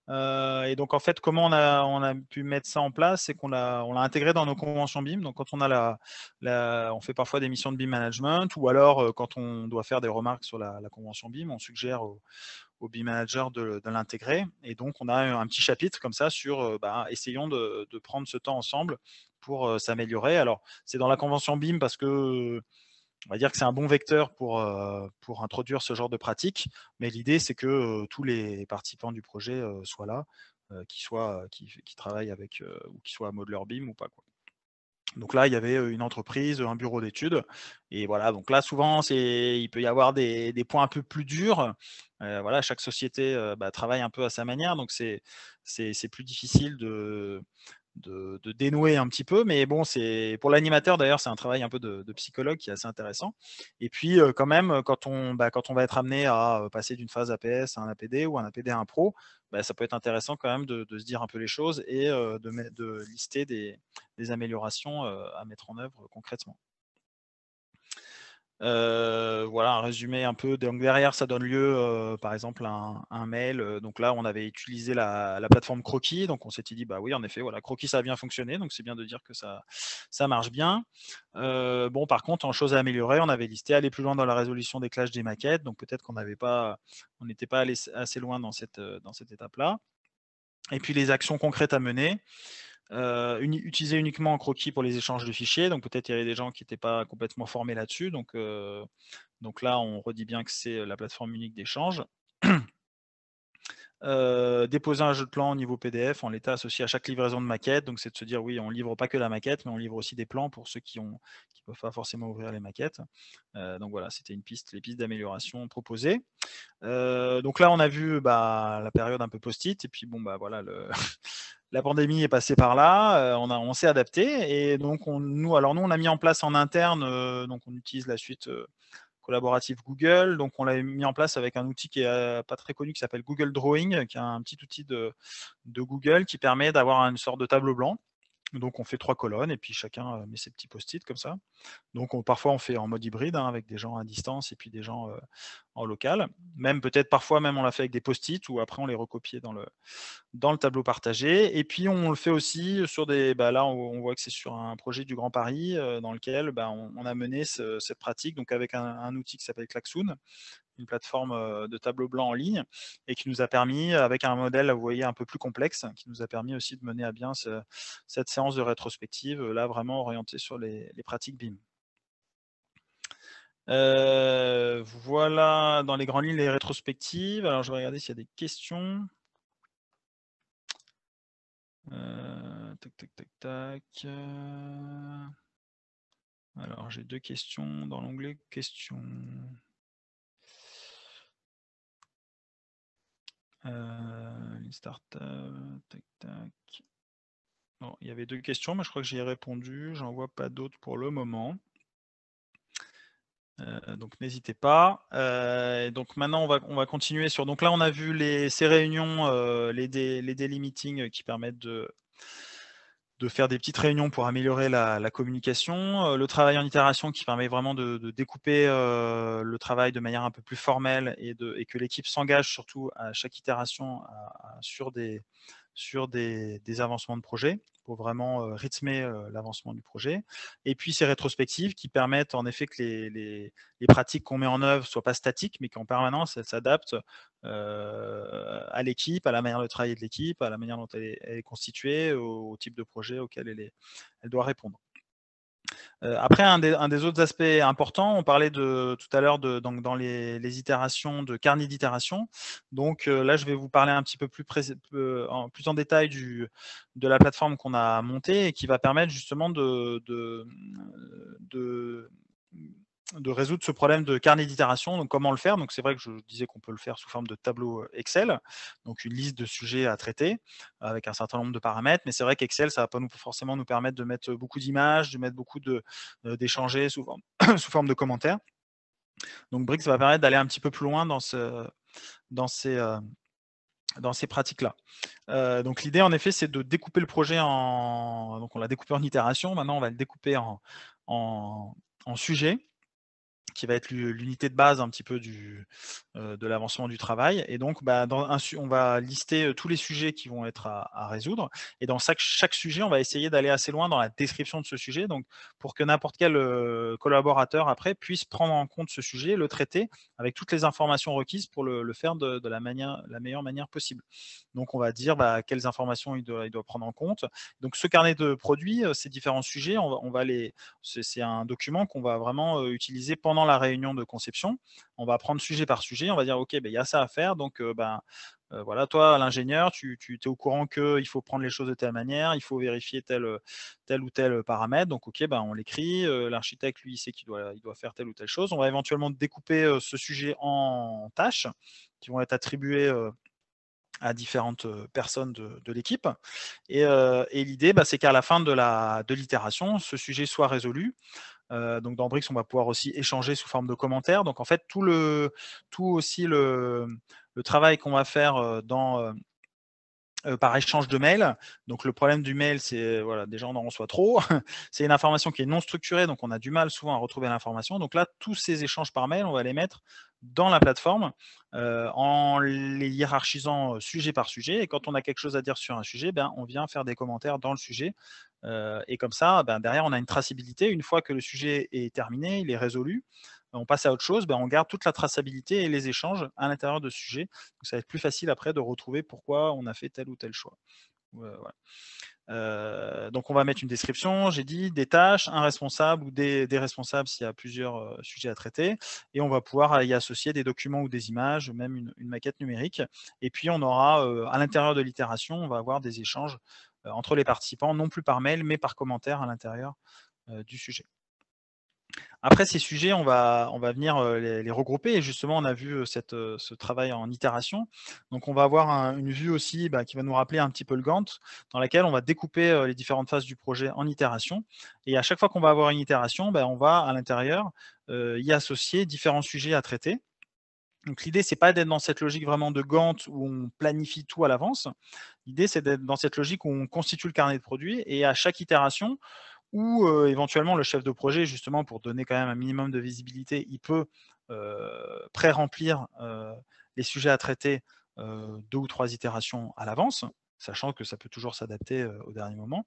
Et donc, en fait, comment on a pu mettre ça en place, c'est on l'a intégré dans nos conventions BIM. Donc, quand on a on fait parfois des missions de BIM management, ou alors quand on doit faire des remarques sur la convention BIM, on suggère au BIM manager de l'intégrer. Et donc, on a un petit chapitre comme ça sur bah, essayons de prendre ce temps ensemble pour s'améliorer. Alors, c'est dans la convention BIM parce que on va dire que c'est un bon vecteur pour introduire ce genre de pratique, mais l'idée, c'est que tous les participants du projet soient là, qui travaillent avec ou qui soient à Modeler BIM ou pas, quoi. Donc là, il y avait une entreprise, un bureau d'études, et voilà. Donc là, souvent, il peut y avoir des points un peu plus durs. Voilà, chaque société bah, travaille un peu à sa manière, donc c'est plus difficile de dénouer un petit peu, mais bon, c'est pour l'animateur d'ailleurs, c'est un travail un peu de psychologue qui est assez intéressant. Et puis quand même, quand on va être amené à passer d'une phase APS à un APD ou un APD à un pro, bah, ça peut être intéressant quand même de se dire un peu les choses et de lister des améliorations à mettre en œuvre concrètement. Voilà un résumé un peu. Donc derrière, ça donne lieu, par exemple, à un mail. Donc là, on avait utilisé la plateforme Croquis. Donc on s'était dit, bah oui, en effet, voilà, Croquis, ça a bien fonctionné. Donc c'est bien de dire que ça marche bien. Bon, par contre, en choses à améliorer, on avait listé aller plus loin dans la résolution des clashs des maquettes. Donc peut-être on n'était pas allé assez loin dans cette étape-là. Et puis les actions concrètes à mener. Utiliser uniquement un croquis pour les échanges de fichiers. Donc peut-être il y avait des gens qui n'étaient pas complètement formés là-dessus. Donc là, on redit bien que c'est la plateforme unique d'échange. Déposer un jeu de plan au niveau PDF en l'état associé à chaque livraison de maquette. Donc c'est de se dire oui, on livre pas que la maquette, mais on livre aussi des plans pour ceux qui peuvent pas forcément ouvrir les maquettes. Donc voilà, c'était les pistes d'amélioration proposées. Donc là, on a vu bah, la période un peu post-it, et puis bon bah voilà, la pandémie est passée par là, on s'est adapté, et donc nous, on a mis en place en interne, donc on utilise la suite collaborative Google, donc on l'a mis en place avec un outil qui est pas très connu, qui s'appelle Google Drawing, qui est un petit outil de Google qui permet d'avoir une sorte de tableau blanc. Donc on fait 3 colonnes et puis chacun met ses petits post-it comme ça. Donc parfois on fait en mode hybride avec des gens à distance et puis des gens en local. Même peut-être parfois même on l'a fait avec des post-it ou après on les recopiait dans le tableau partagé. Et puis on le fait aussi sur là on voit que c'est sur un projet du Grand Paris dans lequel on a mené cette pratique donc avec un outil qui s'appelle Klaxoon, une plateforme de tableau blanc en ligne, et qui nous a permis, avec un modèle, vous voyez, un peu plus complexe, qui nous a permis aussi de mener à bien cette séance de rétrospective, là vraiment orientée sur les pratiques BIM. Voilà dans les grandes lignes les rétrospectives. Alors je vais regarder s'il y a des questions. tac. Alors, j'ai 2 questions dans l'onglet questions. Une startup, tac. Bon, il y avait 2 questions, mais je crois que j'y ai répondu. J'en vois pas d'autres pour le moment. Donc n'hésitez pas. Et donc maintenant, on va continuer sur. Donc là, on a vu ces réunions, les daily meetings qui permettent de faire des petites réunions pour améliorer la communication. Le travail en itération qui permet vraiment de découper le travail de manière un peu plus formelle et que l'équipe s'engage surtout à chaque itération sur des avancements de projet pour vraiment rythmer l'avancement du projet. Et puis ces rétrospectives qui permettent en effet que les pratiques qu'on met en œuvre ne soient pas statiques, mais qu'en permanence, elles s'adaptent à l'équipe, à la manière de travailler de l'équipe, à la manière dont elle est constituée, au type de projet auquel elle doit répondre. Après, un des autres aspects importants, on parlait tout à l'heure dans les itérations, de carnet d'itération. Donc là, je vais vous parler un petit peu plus en détail de la plateforme qu'on a montée et qui va permettre justement de résoudre ce problème de carnet d'itération. Donc, comment le faire? Donc, c'est vrai que je disais qu'on peut le faire sous forme de tableau Excel, donc une liste de sujets à traiter avec un certain nombre de paramètres. Mais c'est vrai qu'Excel, ça va pas forcément nous permettre de mettre beaucoup d'images, de mettre beaucoup d'échanger sous forme de commentaires. Donc, Brix va permettre d'aller un petit peu plus loin dans ces pratiques-là. Donc, l'idée, en effet, c'est de découper le projet donc, on l'a découpé en itération. Maintenant, on va le découper en sujets, qui va être l'unité de base un petit peu de l'avancement du travail. Et donc, on va lister tous les sujets qui vont être à résoudre. Et dans chaque sujet, on va essayer d'aller assez loin dans la description de ce sujet, donc pour que n'importe quel collaborateur après puisse prendre en compte ce sujet, le traiter avec toutes les informations requises pour le faire de la meilleure manière possible. Donc, on va dire quelles informations il doit prendre en compte. Donc, ce carnet de produits, ces différents sujets, c'est un document qu'on va vraiment utiliser pendant la réunion de conception. On va prendre sujet par sujet, on va dire ok, il y a ça à faire, donc voilà, toi l'ingénieur, tu es au courant qu'il faut prendre les choses de telle manière, il faut vérifier tel ou tel paramètre, donc ok, on l'écrit, l'architecte lui il sait qu'il doit faire telle ou telle chose. On va éventuellement découper ce sujet en tâches qui vont être attribuées à différentes personnes de l'équipe. Et l'idée, c'est qu'à la fin de l'itération, ce sujet soit résolu. Donc dans Brix, on va pouvoir aussi échanger sous forme de commentaires. Donc en fait, tout aussi le travail qu'on va faire par échange de mails. Donc le problème du mail, c'est voilà, déjà on en reçoit trop. C'est une information qui est non structurée, donc on a du mal souvent à retrouver l'information. Donc là, tous ces échanges par mail, on va les mettre dans la plateforme en les hiérarchisant sujet par sujet. Et quand on a quelque chose à dire sur un sujet, on vient faire des commentaires dans le sujet. Et comme ça, derrière, on a une traçabilité. Une fois que le sujet est terminé, il est résolu, on passe à autre chose, on garde toute la traçabilité et les échanges à l'intérieur de ce sujet. Donc, ça va être plus facile après de retrouver pourquoi on a fait tel ou tel choix. Voilà. Donc, on va mettre une description, j'ai dit, des tâches, un responsable ou des responsables s'il y a plusieurs sujets à traiter. Et on va pouvoir y associer des documents ou des images, même une maquette numérique. Et puis, on aura, à l'intérieur de l'itération, on va avoir des échanges entre les participants, non plus par mail, mais par commentaire à l'intérieur du sujet. Après ces sujets, on va venir les regrouper et justement, on a vu ce travail en itération. Donc, on va avoir une vue aussi qui va nous rappeler un petit peu le Gantt, dans laquelle on va découper les différentes phases du projet en itération. Et à chaque fois qu'on va avoir une itération, on va à l'intérieur y associer différents sujets à traiter. Donc, l'idée, c'est pas d'être dans cette logique vraiment de Gantt où on planifie tout à l'avance. L'idée, c'est d'être dans cette logique où on constitue le carnet de produits et à chaque itération, ou éventuellement le chef de projet, justement, pour donner quand même un minimum de visibilité, il peut pré-remplir les sujets à traiter 2 ou 3 itérations à l'avance, sachant que ça peut toujours s'adapter au dernier moment.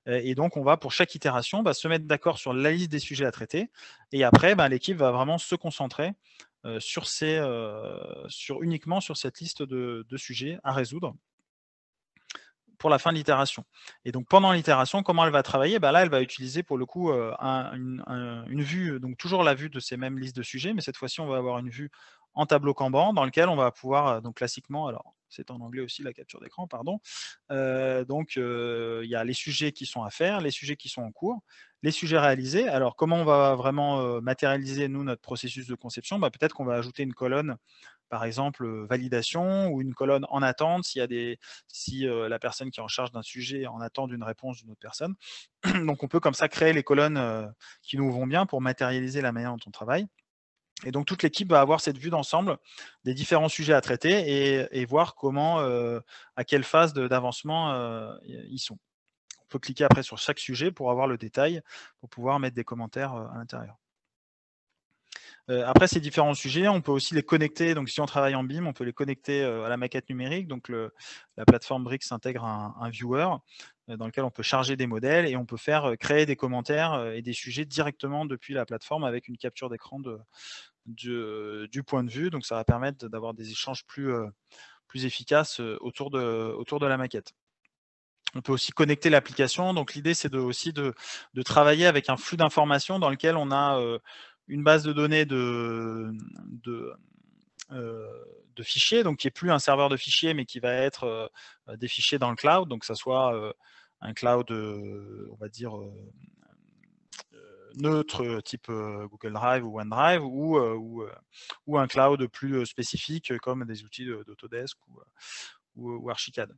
Et donc, on va, pour chaque itération, se mettre d'accord sur la liste des sujets à traiter. Et après, l'équipe va vraiment se concentrer uniquement sur cette liste de sujets à résoudre pour la fin de l'itération. Et donc, pendant l'itération, comment elle va travailler? Là, elle va utiliser pour le coup une vue, donc toujours la vue de ces mêmes listes de sujets, mais cette fois-ci, on va avoir une vue en tableau Kanban dans lequel on va pouvoir, donc classiquement, alors c'est en anglais aussi la capture d'écran, pardon. Donc, il y a les sujets qui sont à faire, les sujets qui sont en cours, les sujets réalisés. Alors, comment on va vraiment matérialiser, nous, notre processus de conception? Bah, peut-être qu'on va ajouter une colonne, par exemple, validation, ou une colonne en attente, si la personne qui est en charge d'un sujet est en attente d'une réponse d'une autre personne. Donc, on peut comme ça créer les colonnes qui nous vont bien pour matérialiser la manière dont on travaille. Et donc, toute l'équipe va avoir cette vue d'ensemble des différents sujets à traiter et voir comment, à quelle phase d'avancement ils sont. On peut cliquer après sur chaque sujet pour avoir le détail, pour pouvoir mettre des commentaires à l'intérieur. Après ces différents sujets, on peut aussi les connecter. Donc, si on travaille en BIM, on peut les connecter à la maquette numérique. Donc, la plateforme Brix intègre un viewer dans lequel on peut charger des modèles et on peut faire créer des commentaires et des sujets directement depuis la plateforme avec une capture d'écran du point de vue. Donc, ça va permettre d'avoir des échanges plus efficaces autour de la maquette. On peut aussi connecter l'application. Donc, l'idée, c'est aussi de travailler avec un flux d'informations dans lequel on a une base de données de fichiers, donc qui n'est plus un serveur de fichiers, mais qui va être des fichiers dans le cloud. Donc, que ça soit un cloud, on va dire, neutre, type Google Drive ou OneDrive, ou un cloud plus spécifique, comme des outils d'Autodesk ou Archicad.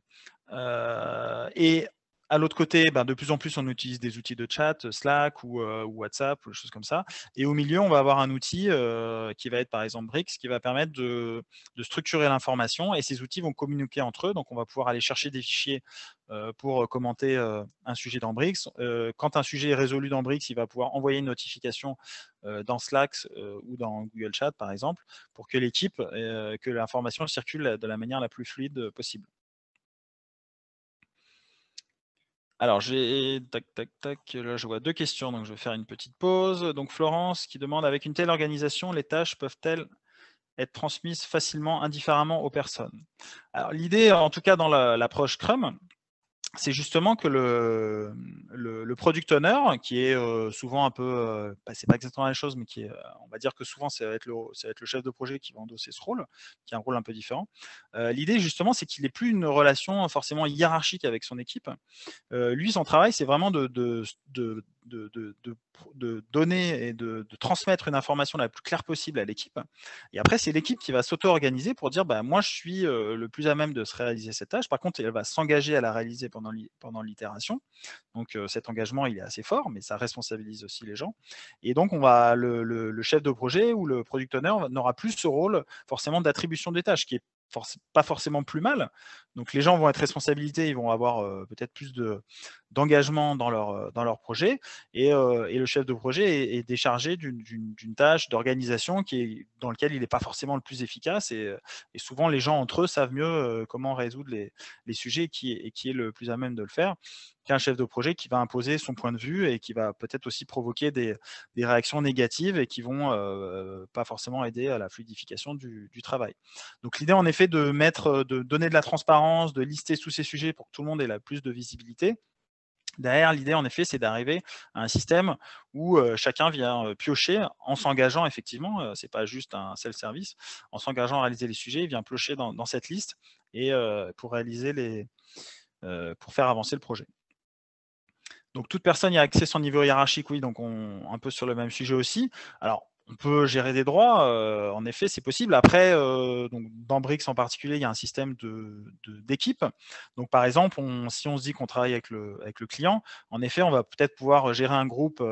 Et à l'autre côté, ben, de plus en plus, on utilise des outils de chat, Slack ou WhatsApp, ou des choses comme ça. Et au milieu, on va avoir un outil qui va être, par exemple, Brix, qui va permettre de structurer l'information. Et ces outils vont communiquer entre eux. Donc, on va pouvoir aller chercher des fichiers pour commenter un sujet dans Brix. Quand un sujet est résolu dans Brix, il va pouvoir envoyer une notification dans Slack ou dans Google Chat, par exemple, pour que l'équipe, que l'information circule de la manière la plus fluide possible. Alors, tac, tac, tac, là je vois 2 questions, donc je vais faire une petite pause. Donc Florence qui demande: «Avec une telle organisation, les tâches peuvent-elles être transmises facilement, indifféremment aux personnes?» Alors l'idée, en tout cas dans l'approche Scrum, c'est justement que le product owner, qui est souvent un peu, c'est pas exactement la même chose, mais qui est, on va dire que souvent ça va être le chef de projet qui va endosser ce rôle, qui a un rôle un peu différent. L'idée justement, c'est qu'il ait plus une relation forcément hiérarchique avec son équipe. Lui, son travail, c'est vraiment de donner et de transmettre une information la plus claire possible à l'équipe. Et après, c'est l'équipe qui va s'auto-organiser pour dire: bah, moi, je suis le plus à même de se réaliser cette tâche. Par contre, elle va s'engager à la réaliser pendant l'itération. Donc, cet engagement, il est assez fort, mais ça responsabilise aussi les gens. Et donc, le chef de projet ou le product owner n'aura plus ce rôle forcément d'attribution des tâches, qui est pas forcément plus mal. Donc les gens vont être responsabilités, ils vont avoir peut-être plus d'engagement dans leur projet, et le chef de projet est déchargé d'une tâche d'organisation dans lequel il n'est pas forcément le plus efficace, et souvent les gens entre eux savent mieux comment résoudre les sujets et qui est le plus à même de le faire qu'un chef de projet qui va imposer son point de vue et qui va peut-être aussi provoquer des réactions négatives et qui vont pas forcément aider à la fluidification du travail. Donc l'idée en effet de donner de la transparence, de lister tous ces sujets pour que tout le monde ait la plus de visibilité. Derrière, l'idée en effet, c'est d'arriver à un système où chacun vient piocher en s'engageant effectivement, c'est pas juste un self-service, en s'engageant à réaliser les sujets, il vient piocher dans cette liste et pour faire avancer le projet. Donc toute personne y a accès sans niveau hiérarchique, oui, donc un peu sur le même sujet aussi. Alors, on peut gérer des droits, en effet, c'est possible. Après, donc dans Brix en particulier, il y a un système d'équipe. Donc par exemple, si on se dit qu'on travaille avec le client, en effet, on va peut-être pouvoir gérer un groupe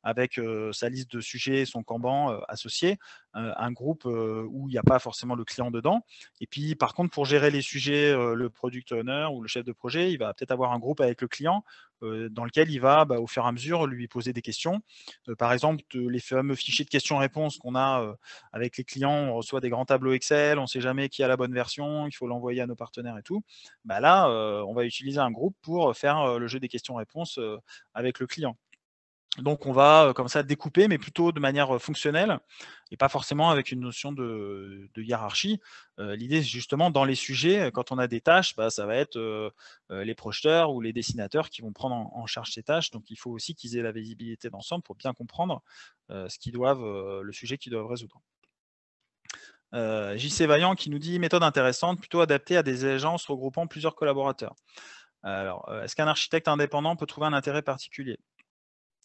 avec sa liste de sujets, son Kanban associé, un groupe où il n'y a pas forcément le client dedans. Et puis par contre, pour gérer les sujets, le product owner ou le chef de projet, il va peut-être avoir un groupe avec le client dans lequel il va, au fur et à mesure, lui poser des questions. Par exemple, les fameux fichiers de questions-réponses qu'on a avec les clients, on reçoit des grands tableaux Excel, on ne sait jamais qui a la bonne version, il faut l'envoyer à nos partenaires et tout. Là, on va utiliser un groupe pour faire le jeu des questions-réponses avec le client. Donc on va comme ça découper, mais plutôt de manière fonctionnelle et pas forcément avec une notion de hiérarchie. L'idée, c'est justement dans les sujets, quand on a des tâches, ça va être les projeteurs ou les dessinateurs qui vont prendre en charge ces tâches. Donc il faut aussi qu'ils aient la visibilité d'ensemble pour bien comprendre le sujet qu'ils doivent résoudre. JC Vaillant qui nous dit: «Méthode intéressante, plutôt adaptée à des agences regroupant plusieurs collaborateurs». Alors, est-ce qu'un architecte indépendant peut trouver un intérêt particulier?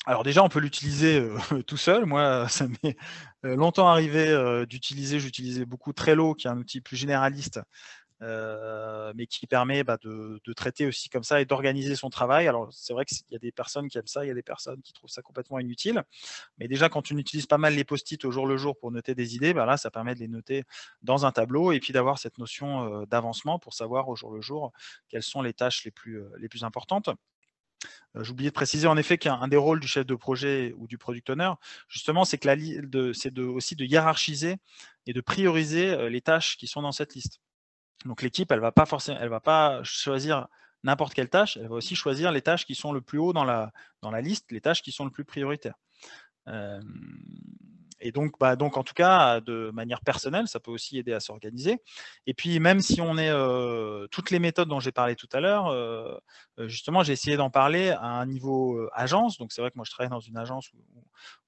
Alors déjà, on peut l'utiliser, tout seul. Moi, ça m'est, longtemps arrivé, d'utiliser j'utilisais beaucoup Trello, qui est un outil plus généraliste, mais qui permet, bah, de traiter aussi comme ça et d'organiser son travail. Alors c'est vrai qu'il y a des personnes qui aiment ça, il y a des personnes qui trouvent ça complètement inutile. Mais déjà, quand on utilise pas mal les post-it au jour le jour pour noter des idées, bah, là, ça permet de les noter dans un tableau et puis d'avoir cette notion, d'avancement pour savoir au jour le jour quelles sont les tâches les plus importantes. J'ai oublié de préciser en effet qu'un des rôles du chef de projet ou du product owner, justement, c'est que c'est aussi de hiérarchiser et de prioriser les tâches qui sont dans cette liste. Donc l'équipe, elle va pas choisir n'importe quelle tâche, elle va aussi choisir les tâches qui sont le plus haut dans la liste, les tâches qui sont le plus prioritaires. Hem Et donc, bah, donc en tout cas, de manière personnelle, ça peut aussi aider à s'organiser. Et puis même si on est, toutes les méthodes dont j'ai parlé tout à l'heure, justement, j'ai essayé d'en parler à un niveau, agence. Donc c'est vrai que moi je travaille dans une agence où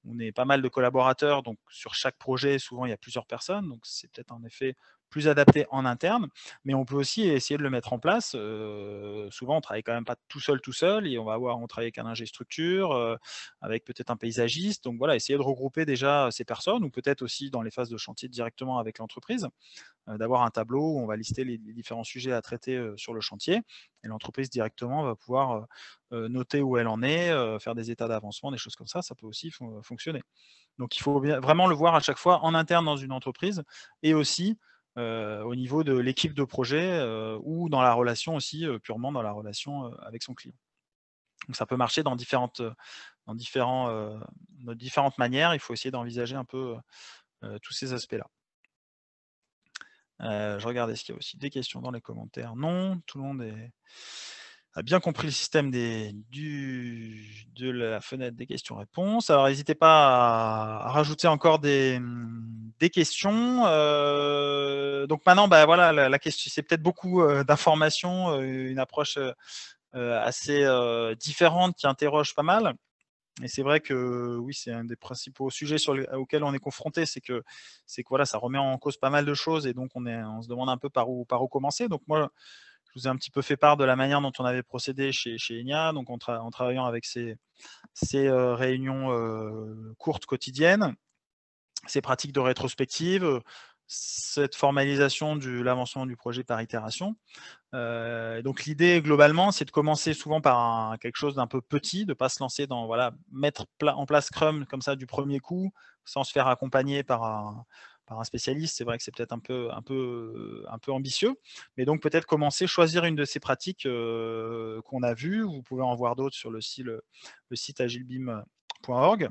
on est pas mal de collaborateurs, donc sur chaque projet, souvent il y a plusieurs personnes, donc c'est peut-être en effet plus adapté en interne. Mais on peut aussi essayer de le mettre en place. Souvent on travaille quand même pas tout seul et on travaille avec un ingé structure, avec peut-être un paysagiste. Donc voilà, essayer de regrouper déjà ces personnes ou peut-être aussi dans les phases de chantier directement avec l'entreprise, d'avoir un tableau où on va lister les différents sujets à traiter sur le chantier et l'entreprise directement va pouvoir noter où elle en est, faire des états d'avancement, des choses comme ça peut aussi fonctionner. Donc il faut bien vraiment le voir à chaque fois en interne dans une entreprise et aussi au niveau de l'équipe de projet ou dans la relation aussi, purement dans la relation avec son client. Donc ça peut marcher dans de différentes manières. Il faut essayer d'envisager un peu, tous ces aspects-là. Je regardais s'il y a aussi des questions dans les commentaires. Non, tout le monde a bien compris le système de la fenêtre des questions-réponses. Alors n'hésitez pas à rajouter encore des questions. Donc maintenant, bah, voilà, la question c'est peut-être beaucoup, d'informations, une approche, assez, différente qui interroge pas mal. Et c'est vrai que oui, c'est un des principaux sujets auxquels on est confronté, c'est que voilà, ça remet en cause pas mal de choses et donc on se demande un peu par où commencer. Donc moi, je vous ai un petit peu fait part de la manière dont on avait procédé chez Enya, donc en travaillant avec ces réunions, courtes quotidiennes, ces pratiques de rétrospective, cette formalisation de l'avancement du projet par itération. Donc l'idée globalement, c'est de commencer souvent par quelque chose d'un peu petit, de ne pas se lancer dans voilà, mettre en place Scrum comme ça du premier coup, sans se faire accompagner par un spécialiste. C'est vrai que c'est peut-être un peu ambitieux, mais donc peut-être commencer, choisir une de ces pratiques qu'on a vues. Vous pouvez en voir d'autres sur le site agilebim.org.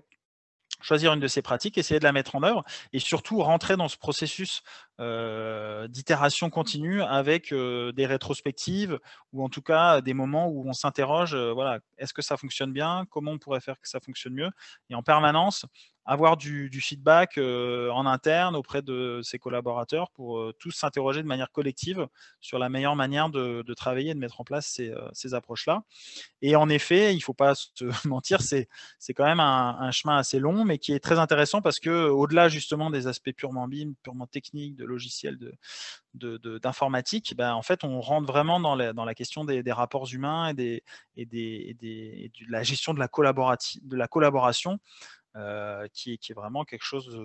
Choisir une de ces pratiques, essayer de la mettre en œuvre et surtout rentrer dans ce processus, d'itération continue avec, des rétrospectives ou en tout cas des moments où on s'interroge, voilà: «Est-ce que ça fonctionne bien? Comment on pourrait faire que ça fonctionne mieux?» Et en permanence, avoir du feedback, en interne auprès de ses collaborateurs pour, tous s'interroger de manière collective sur la meilleure manière de travailler et de mettre en place ces approches-là. Et en effet, il ne faut pas se mentir, c'est quand même un chemin assez long, mais qui est très intéressant parce qu'au-delà justement des aspects purement BIM, purement techniques, de logiciels, d'informatique, ben, en fait, on rentre vraiment dans la question des rapports humains et de la gestion de la collaboration, qui est vraiment quelque chose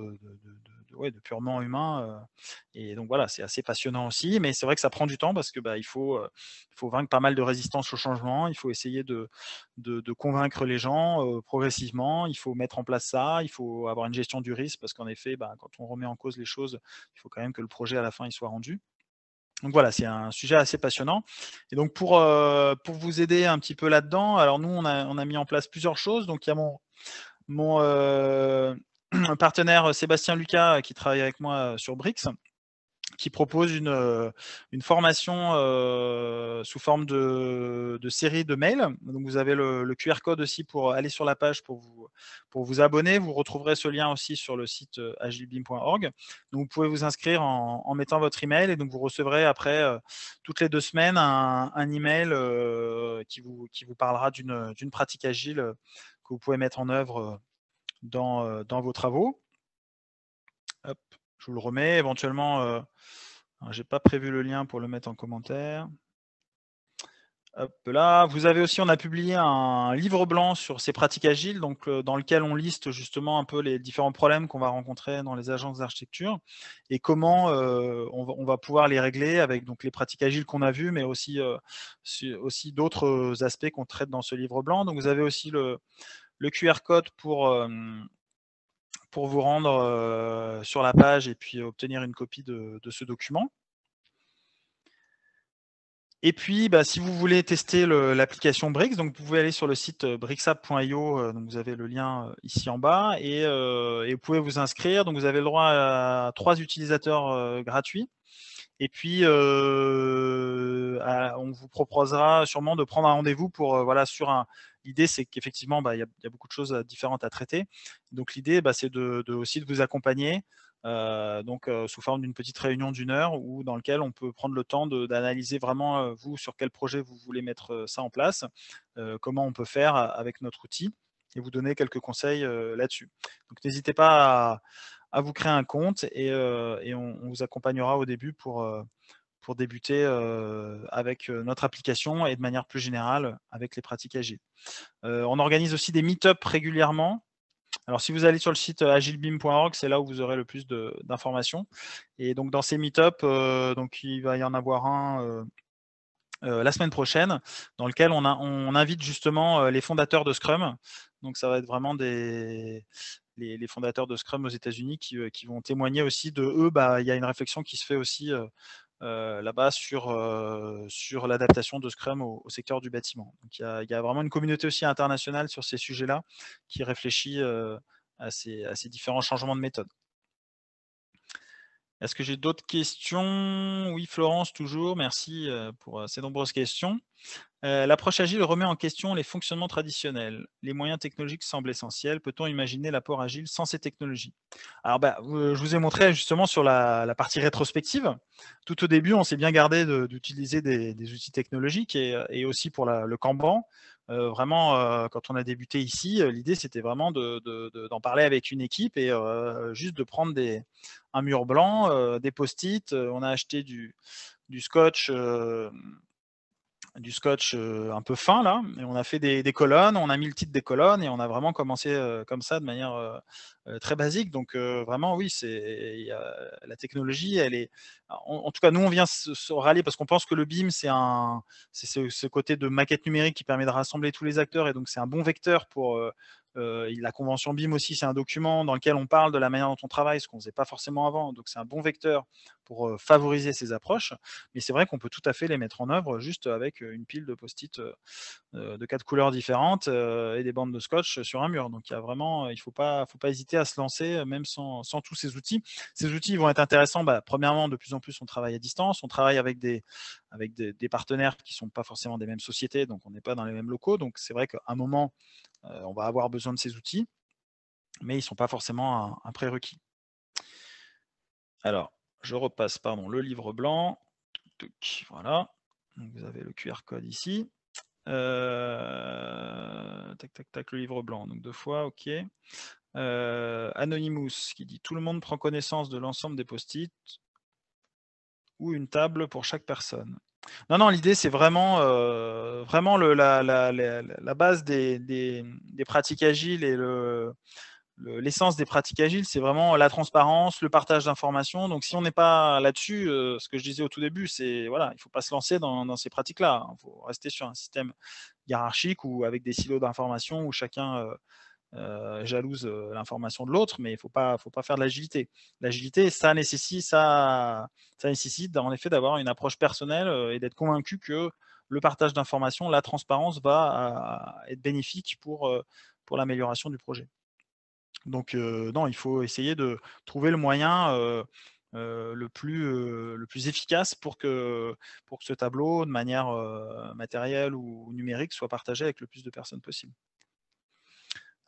ouais, de purement humain, et donc voilà, c'est assez passionnant aussi, mais c'est vrai que ça prend du temps parce que, bah, il faut vaincre pas mal de résistance au changement. Il faut essayer de convaincre les gens, progressivement. Il faut mettre en place ça, il faut avoir une gestion du risque parce qu'en effet, bah, quand on remet en cause les choses, il faut quand même que le projet à la fin, il soit rendu. Donc voilà, c'est un sujet assez passionnant et donc pour vous aider un petit peu là-dedans, alors nous on a mis en place plusieurs choses. Donc il y a mon partenaire Sébastien Lucas qui travaille avec moi sur Brix, qui propose une formation sous forme de série de mails. Donc vous avez le QR code aussi pour aller sur la page pour vous abonner. Vous retrouverez ce lien aussi sur le site agilebim.org. Donc vous pouvez vous inscrire en mettant votre email et donc vous recevrez après toutes les 2 semaines un email qui vous parlera d'une pratique agile que vous pouvez mettre en œuvre dans vos travaux. Hop, je vous le remets. Éventuellement, j'ai pas prévu le lien pour le mettre en commentaire. Hop là, vous avez aussi, on a publié un livre blanc sur ces pratiques agiles, donc dans lequel on liste justement un peu les différents problèmes qu'on va rencontrer dans les agences d'architecture et comment on va pouvoir les régler avec donc les pratiques agiles qu'on a vues, mais aussi, aussi d'autres aspects qu'on traite dans ce livre blanc. Donc vous avez aussi le QR code pour vous rendre sur la page et puis obtenir une copie de ce document. Et puis, si vous voulez tester l'application Brix, donc vous pouvez aller sur le site brixapp.io, donc vous avez le lien ici en bas, et vous pouvez vous inscrire. Donc vous avez le droit à 3 utilisateurs gratuits. Et puis, on vous proposera sûrement de prendre un rendez-vous pour, voilà, sur un... L'idée, c'est qu'effectivement, il y a beaucoup de choses différentes à traiter. Donc l'idée, c'est aussi de vous accompagner, sous forme d'une petite réunion d'1 heure dans lequel on peut prendre le temps d'analyser vraiment, vous, sur quel projet vous voulez mettre ça en place, comment on peut faire avec notre outil, et vous donner quelques conseils là-dessus. Donc n'hésitez pas à vous créer un compte et on vous accompagnera au début pour débuter avec notre application et de manière plus générale avec les pratiques agiles. On organise aussi des meet-up régulièrement. Alors, si vous allez sur le site agilebeam.org, c'est là où vous aurez le plus d'informations. Et donc, dans ces meet-up, il va y en avoir un la semaine prochaine, dans lequel on invite justement les fondateurs de Scrum. Donc, ça va être vraiment les fondateurs de Scrum aux États-Unis qui vont témoigner aussi de eux. Il y a une réflexion qui se fait aussi là-bas sur l'adaptation de Scrum au secteur du bâtiment. Donc, il y a vraiment une communauté aussi internationale sur ces sujets-là qui réfléchit à ces différents changements de méthode. Est-ce que j'ai d'autres questions? Oui, Florence, toujours. Merci pour ces nombreuses questions. L'approche agile remet en question les fonctionnements traditionnels. Les moyens technologiques semblent essentiels. Peut-on imaginer l'apport agile sans ces technologies? Alors, je vous ai montré justement sur la partie rétrospective. Tout au début, on s'est bien gardé d'utiliser des outils technologiques et aussi pour le Kanban. Vraiment, quand on a débuté ici, l'idée, c'était vraiment d'en parler avec une équipe et juste de prendre un mur blanc, des post-it. On a acheté du scotch un peu fin là, et on a fait des colonnes, on a mis le titre des colonnes et on a vraiment commencé comme ça de manière très basique. Donc vraiment oui, la technologie, elle est, en tout cas nous on vient se rallier parce qu'on pense que le BIM c'est ce côté de maquette numérique qui permet de rassembler tous les acteurs, et donc c'est un bon vecteur pour la convention BIM aussi, c'est un document dans lequel on parle de la manière dont on travaille, ce qu'on ne faisait pas forcément avant. Donc c'est un bon vecteur pour favoriser ces approches. Mais c'est vrai qu'on peut tout à fait les mettre en œuvre juste avec une pile de post-it de 4 couleurs différentes et des bandes de scotch sur un mur. Donc il ne faut pas hésiter à se lancer, même sans tous ces outils. Ces outils vont être intéressants. Premièrement, de plus en plus, on travaille à distance. On travaille avec des partenaires qui ne sont pas forcément des mêmes sociétés, donc on n'est pas dans les mêmes locaux. Donc c'est vrai qu'à un moment, on va avoir besoin de ces outils, mais ils ne sont pas forcément un prérequis. Alors, je repasse le livre blanc. Voilà. Donc, vous avez le QR code ici. Tac, le livre blanc. Donc 2 fois, ok. Anonymous qui dit « Tout le monde prend connaissance de l'ensemble des post-it ou une table pour chaque personne ». Non, l'idée, c'est vraiment, la base des pratiques agiles et l'essence des pratiques agiles, c'est vraiment la transparence, le partage d'informations. Donc, si on n'est pas là-dessus, ce que je disais au tout début, c'est voilà, il ne faut pas se lancer dans ces pratiques-là. Il faut rester sur un système hiérarchique ou avec des silos d'informations où chacun jalouse l'information de l'autre, mais il ne faut pas faire de l'agilité. L'agilité, ça nécessite en effet d'avoir une approche personnelle et d'être convaincu que le partage d'informations, la transparence va être bénéfique pour l'amélioration du projet. Donc non, il faut essayer de trouver le moyen le plus efficace pour que ce tableau, de manière matérielle ou numérique, soit partagé avec le plus de personnes possible.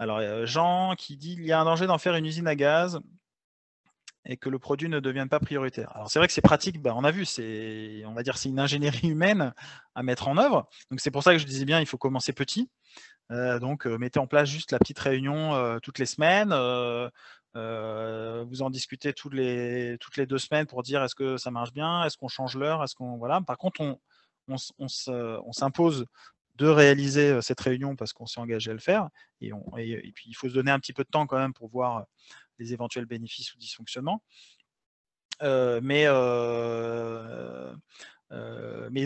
Alors, Jean qui dit « Il y a un danger d'en faire une usine à gaz et que le produit ne devienne pas prioritaire ». Alors, c'est vrai que c'est pratique, on a vu, on va dire c'est une ingénierie humaine à mettre en œuvre. Donc, c'est pour ça que je disais bien, il faut commencer petit. Donc, mettez en place juste la petite réunion toutes les semaines. Vous en discutez toutes les 2 semaines pour dire: «Est-ce que ça marche bien? Est-ce qu'on change l'heure? Est-ce qu'on» voilà. Par contre, on s'impose de réaliser, cette réunion parce qu'on s'est engagé à le faire et puis il faut se donner un petit peu de temps quand même pour voir les éventuels bénéfices ou dysfonctionnements. Mais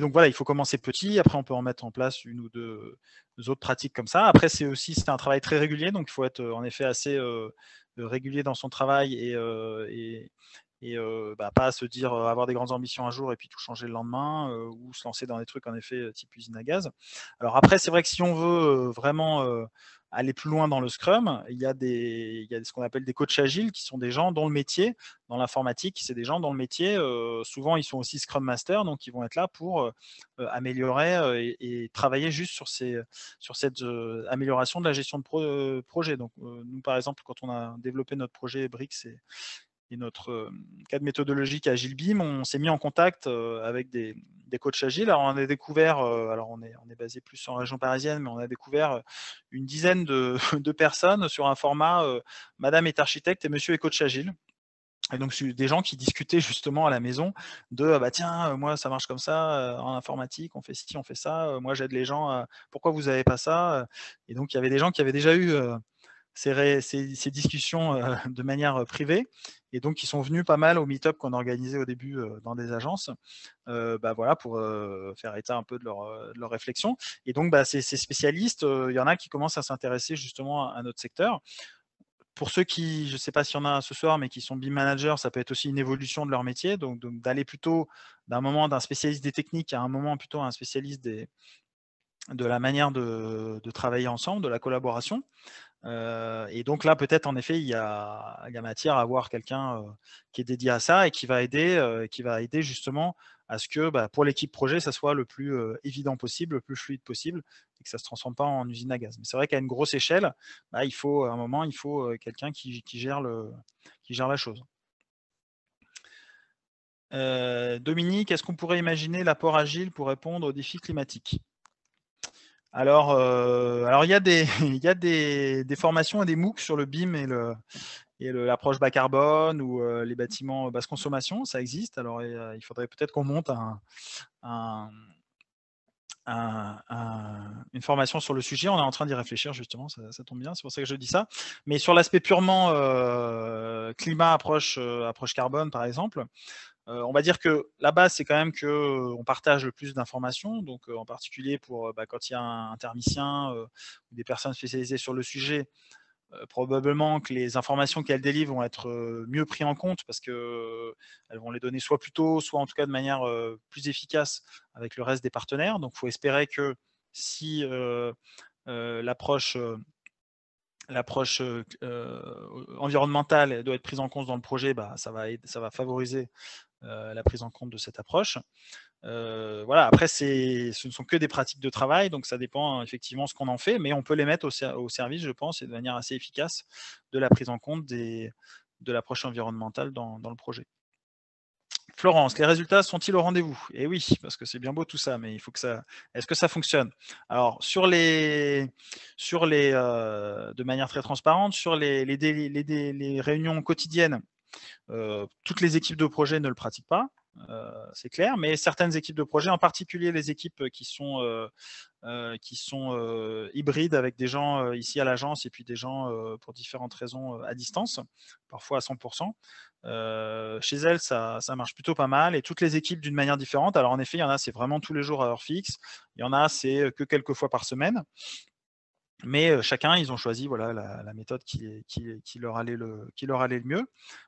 donc voilà, il faut commencer petit. Après, on peut en mettre en place 1 ou 2 autres pratiques comme ça. Après, c'est un travail très régulier, donc il faut être, en effet assez, régulier dans son travail et pas se dire, avoir des grandes ambitions un jour et puis tout changer le lendemain, ou se lancer dans des trucs en effet, type usine à gaz. Alors après, c'est vrai que si on veut, vraiment, aller plus loin dans le Scrum, il y a ce qu'on appelle des coachs agiles qui sont des gens dont le métier, dans l'informatique, c'est des gens dont le métier, souvent ils sont aussi Scrum Master, donc ils vont être là pour améliorer et travailler juste sur cette amélioration de la gestion de projet. Donc nous, par exemple, quand on a développé notre projet Brix et notre cadre méthodologique Agile BIM, on s'est mis en contact avec des coachs agiles. Alors on a découvert, alors on est basé plus en région parisienne, mais on a découvert une dizaine de personnes sur un format Madame est architecte et Monsieur est coach agile. Et donc, c'est des gens qui discutaient justement à la maison de bah tiens, moi ça marche comme ça en informatique, on fait ci, on fait ça, moi j'aide les gens, pourquoi vous n'avez pas ça? Et donc, il y avait des gens qui avaient déjà eu ces discussions de manière privée et donc ils sont venus pas mal au meet-up qu'on organisait au début dans des agences, bah voilà, pour faire état un peu de leur réflexion. Et donc, bah, ces spécialistes, il y en a qui commencent à s'intéresser justement à notre secteur. Pour ceux qui, je ne sais pas s'il y en a ce soir, mais qui sont BIM managers, ça peut être aussi une évolution de leur métier, donc d'aller plutôt d'un moment d'un spécialiste des techniques à un moment plutôt un spécialiste de la manière de travailler ensemble, de la collaboration. Et donc là, peut-être en effet, il y a matière à avoir quelqu'un qui est dédié à ça et qui va aider justement à ce que bah, pour l'équipe projet, ça soit le plus évident possible, le plus fluide possible et que ça ne se transforme pas en usine à gaz. Mais c'est vrai qu'à une grosse échelle, bah, il faut, à un moment, il faut quelqu'un qui gère la chose. Dominique, est-ce qu'on pourrait imaginer l'apport agile pour répondre aux défis climatiques? Alors il y a des, il y a des formations et des MOOC sur le BIM et l'approche bas carbone ou les bâtiments basse consommation, ça existe. Alors il faudrait peut-être qu'on monte un, une formation sur le sujet. On est en train d'y réfléchir justement, ça tombe bien, c'est pour ça que je dis ça. Mais sur l'aspect purement climat, approche carbone par exemple, on va dire que la base, c'est quand même qu'on partage le plus d'informations. Donc, en particulier pour bah, quand il y a un thermicien ou des personnes spécialisées sur le sujet, probablement que les informations qu'elles délivrent vont être mieux prises en compte parce qu'elles vont les donner soit plus tôt, soit en tout cas de manière plus efficace avec le reste des partenaires. Donc, il faut espérer que si l'approche environnementale doit être prise en compte dans le projet, bah, ça va favoriser la prise en compte de cette approche. Voilà, après, ce ne sont que des pratiques de travail, donc ça dépend effectivement ce qu'on en fait, mais on peut les mettre au service, je pense, et de manière assez efficace de la prise en compte de l'approche environnementale dans le projet. Florence, les résultats sont-ils au rendez-vous? Eh oui, parce que c'est bien beau tout ça, mais il faut que ça. Est-ce que ça fonctionne? Alors, de manière très transparente, sur les réunions quotidiennes, toutes les équipes de projet ne le pratiquent pas, c'est clair, mais certaines équipes de projet, en particulier les équipes qui sont hybrides avec des gens ici à l'agence et puis des gens pour différentes raisons à distance, parfois à 100%. Chez elles, ça marche plutôt pas mal et toutes les équipes d'une manière différente. Alors en effet, il y en a, c'est vraiment tous les jours à heure fixe. Il y en a, c'est que quelques fois par semaine. Mais chacun, ils ont choisi voilà, la méthode qui leur allait le mieux.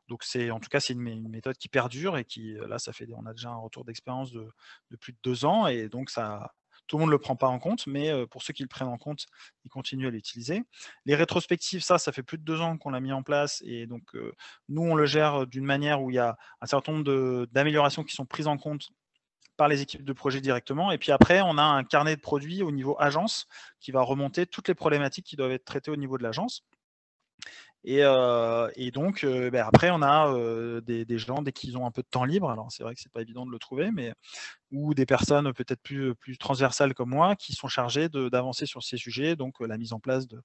Donc, en tout cas, c'est une méthode qui perdure et qui, là, on a déjà un retour d'expérience de plus de 2 ans. Et donc, tout le monde ne le prend pas en compte, mais pour ceux qui le prennent en compte, ils continuent à l'utiliser. Les rétrospectives, ça fait plus de 2 ans qu'on l'a mis en place. Et donc, nous, on le gère d'une manière où il y a un certain nombre d'améliorations qui sont prises en compte par les équipes de projet directement. Et puis après, on a un carnet de produits au niveau agence qui va remonter toutes les problématiques qui doivent être traitées au niveau de l'agence. Et donc, ben après, on a des gens, dès qu'ils ont un peu de temps libre, alors c'est vrai que c'est pas évident de le trouver, mais ou des personnes peut-être plus transversales comme moi, qui sont chargées d'avancer sur ces sujets, donc la mise en place de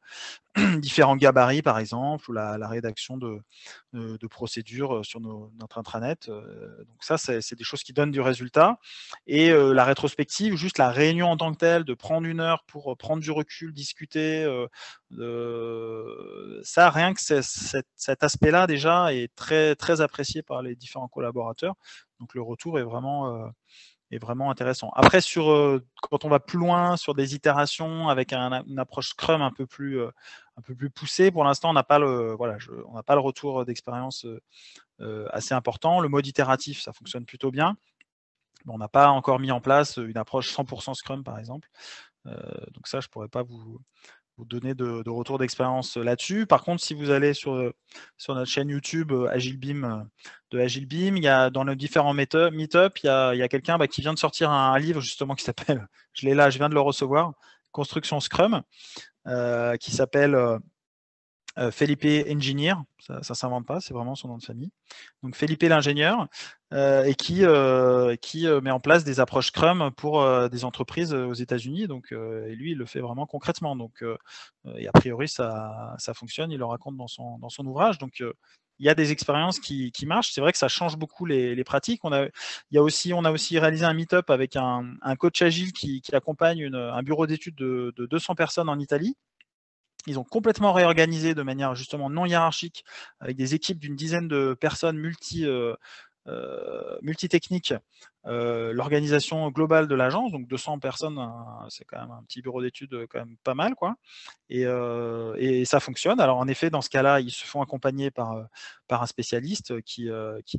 différents gabarits, par exemple, ou la rédaction de procédures sur notre intranet. Donc ça, c'est des choses qui donnent du résultat. Et la rétrospective, juste la réunion en tant que telle, de prendre 1 heure pour prendre du recul, discuter, ça, rien que cet aspect-là, déjà, est très, très apprécié par les différents collaborateurs. Donc le retour est vraiment intéressant. Après, quand on va plus loin sur des itérations avec une approche Scrum un peu plus poussée, pour l'instant, on n'a pas on n'a pas le retour d'expérience assez important. Le mode itératif, ça fonctionne plutôt bien. Mais on n'a pas encore mis en place une approche 100% Scrum, par exemple. Donc ça, je ne pourrais pas vous donner de retour d'expérience là-dessus. Par contre, si vous allez sur notre chaîne YouTube AgileBeam, de AgileBeam, il y a dans nos différents meet-up, il y a quelqu'un qui vient de sortir un livre justement qui s'appelle, je l'ai là, je viens de le recevoir, Construction Scrum, qui s'appelle Felipe Engineer, ça ne s'invente pas, c'est vraiment son nom de famille. Donc Felipe l'ingénieur, et qui met en place des approches Scrum pour des entreprises aux États-Unis. Donc, et lui, il le fait vraiment concrètement. Donc, et a priori, ça fonctionne. Il le raconte dans son ouvrage. Donc, il y a des expériences qui marchent. C'est vrai que ça change beaucoup les pratiques. On a aussi réalisé un meet-up avec un coach agile qui accompagne un bureau d'études de 200 personnes en Italie. Ils ont complètement réorganisé de manière justement non hiérarchique, avec des équipes d'une dizaine de personnes multitechniques, l'organisation globale de l'agence, donc 200 personnes, c'est quand même un petit bureau d'études quand même pas mal, quoi. Et ça fonctionne. Alors en effet, dans ce cas-là, ils se font accompagner par un spécialiste qui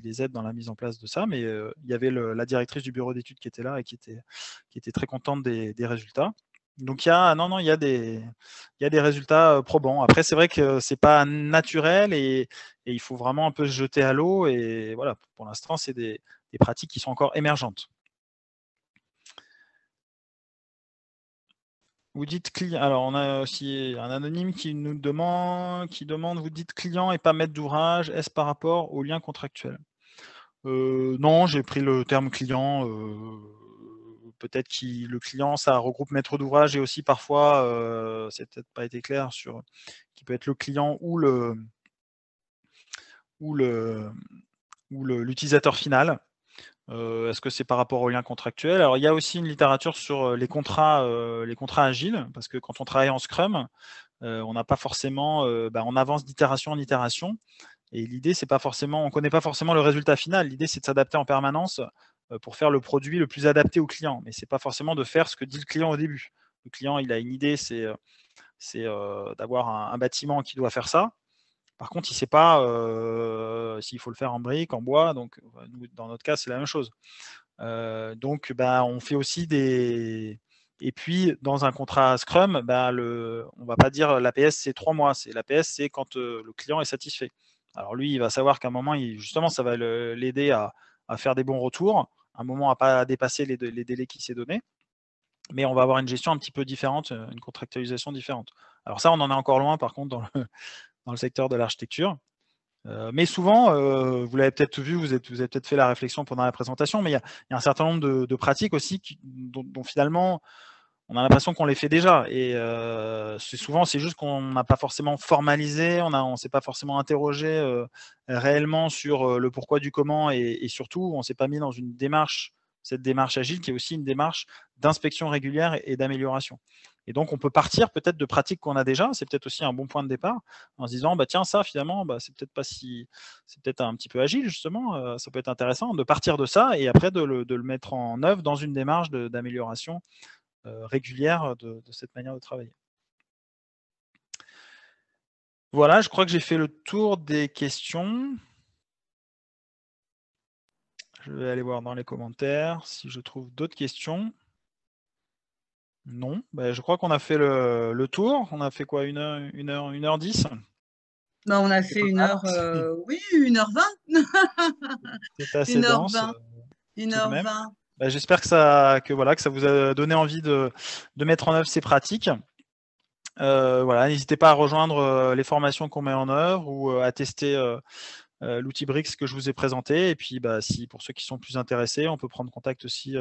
les aide dans la mise en place de ça, mais il y avait la directrice du bureau d'études qui était là et qui était très contente des résultats. Donc il y a des résultats probants. Après, c'est vrai que c'est pas naturel et il faut vraiment un peu se jeter à l'eau. Et voilà, pour l'instant, c'est des pratiques qui sont encore émergentes. Vous dites client. Alors, on a aussi un anonyme qui demande, vous dites client et pas maître d'ouvrage. Est-ce par rapport au lien contractuel? Non, j'ai pris le terme client. Peut-être que le client, ça regroupe maître d'ouvrage et aussi parfois, c'est peut-être pas été clair sur qui peut être le client ou l'utilisateur final. Est-ce que c'est par rapport au lien contractuel? Alors, il y a aussi une littérature sur les contrats agiles, parce que quand on travaille en Scrum, on n'a pas forcément, on avance d'itération en itération. Et l'idée, c'est pas forcément, on ne connaît pas forcément le résultat final. L'idée, c'est de s'adapter en permanence pour faire le produit le plus adapté au client. Mais c'est pas forcément de faire ce que dit le client au début. Le client, il a une idée, c'est d'avoir un bâtiment qui doit faire ça. Par contre, il ne sait pas s'il faut le faire en briques, en bois. Donc, nous, dans notre cas, c'est la même chose. Donc, on fait aussi des. Et puis, dans un contrat Scrum, on ne va pas dire l'APS, c'est 3 mois. L'APS, c'est quand le client est satisfait. Alors, lui, il va savoir qu'à un moment, justement, ça va l'aider à faire des bons retours, à un moment, à ne pas dépasser les délais qu'il s'est donnés. Mais on va avoir une gestion un petit peu différente, une contractualisation différente. Alors ça, on en est encore loin, par contre, dans le secteur de l'architecture. Mais souvent, vous l'avez peut-être vu, vous avez peut-être fait la réflexion pendant la présentation, mais il y a un certain nombre de pratiques aussi dont finalement, on a l'impression qu'on les fait déjà. Et c'est juste qu'on n'a pas forcément formalisé, on ne s'est pas forcément interrogé réellement sur le pourquoi du comment, et surtout, on ne s'est pas mis dans cette démarche agile qui est aussi une démarche d'inspection régulière et d'amélioration. Et donc, on peut partir peut-être de pratiques qu'on a déjà, c'est peut-être aussi un bon point de départ, en se disant, tiens, ça, finalement, c'est peut-être un petit peu agile, justement, ça peut être intéressant de partir de ça et après de le mettre en œuvre dans une démarche d'amélioration régulière de cette manière de travailler. Voilà, je crois que j'ai fait le tour des questions. Je vais aller voir dans les commentaires si je trouve d'autres questions. Non, je crois qu'on a fait le tour. On a fait quoi, 1h10? Non, on a fait 1 heure, oui, 1h20. C'est assez dense. 1h20. J'espère que ça vous a donné envie de mettre en œuvre ces pratiques. Voilà, n'hésitez pas à rejoindre les formations qu'on met en œuvre ou à tester l'outil Brix que je vous ai présenté. Et puis, si pour ceux qui sont plus intéressés, on peut prendre contact aussi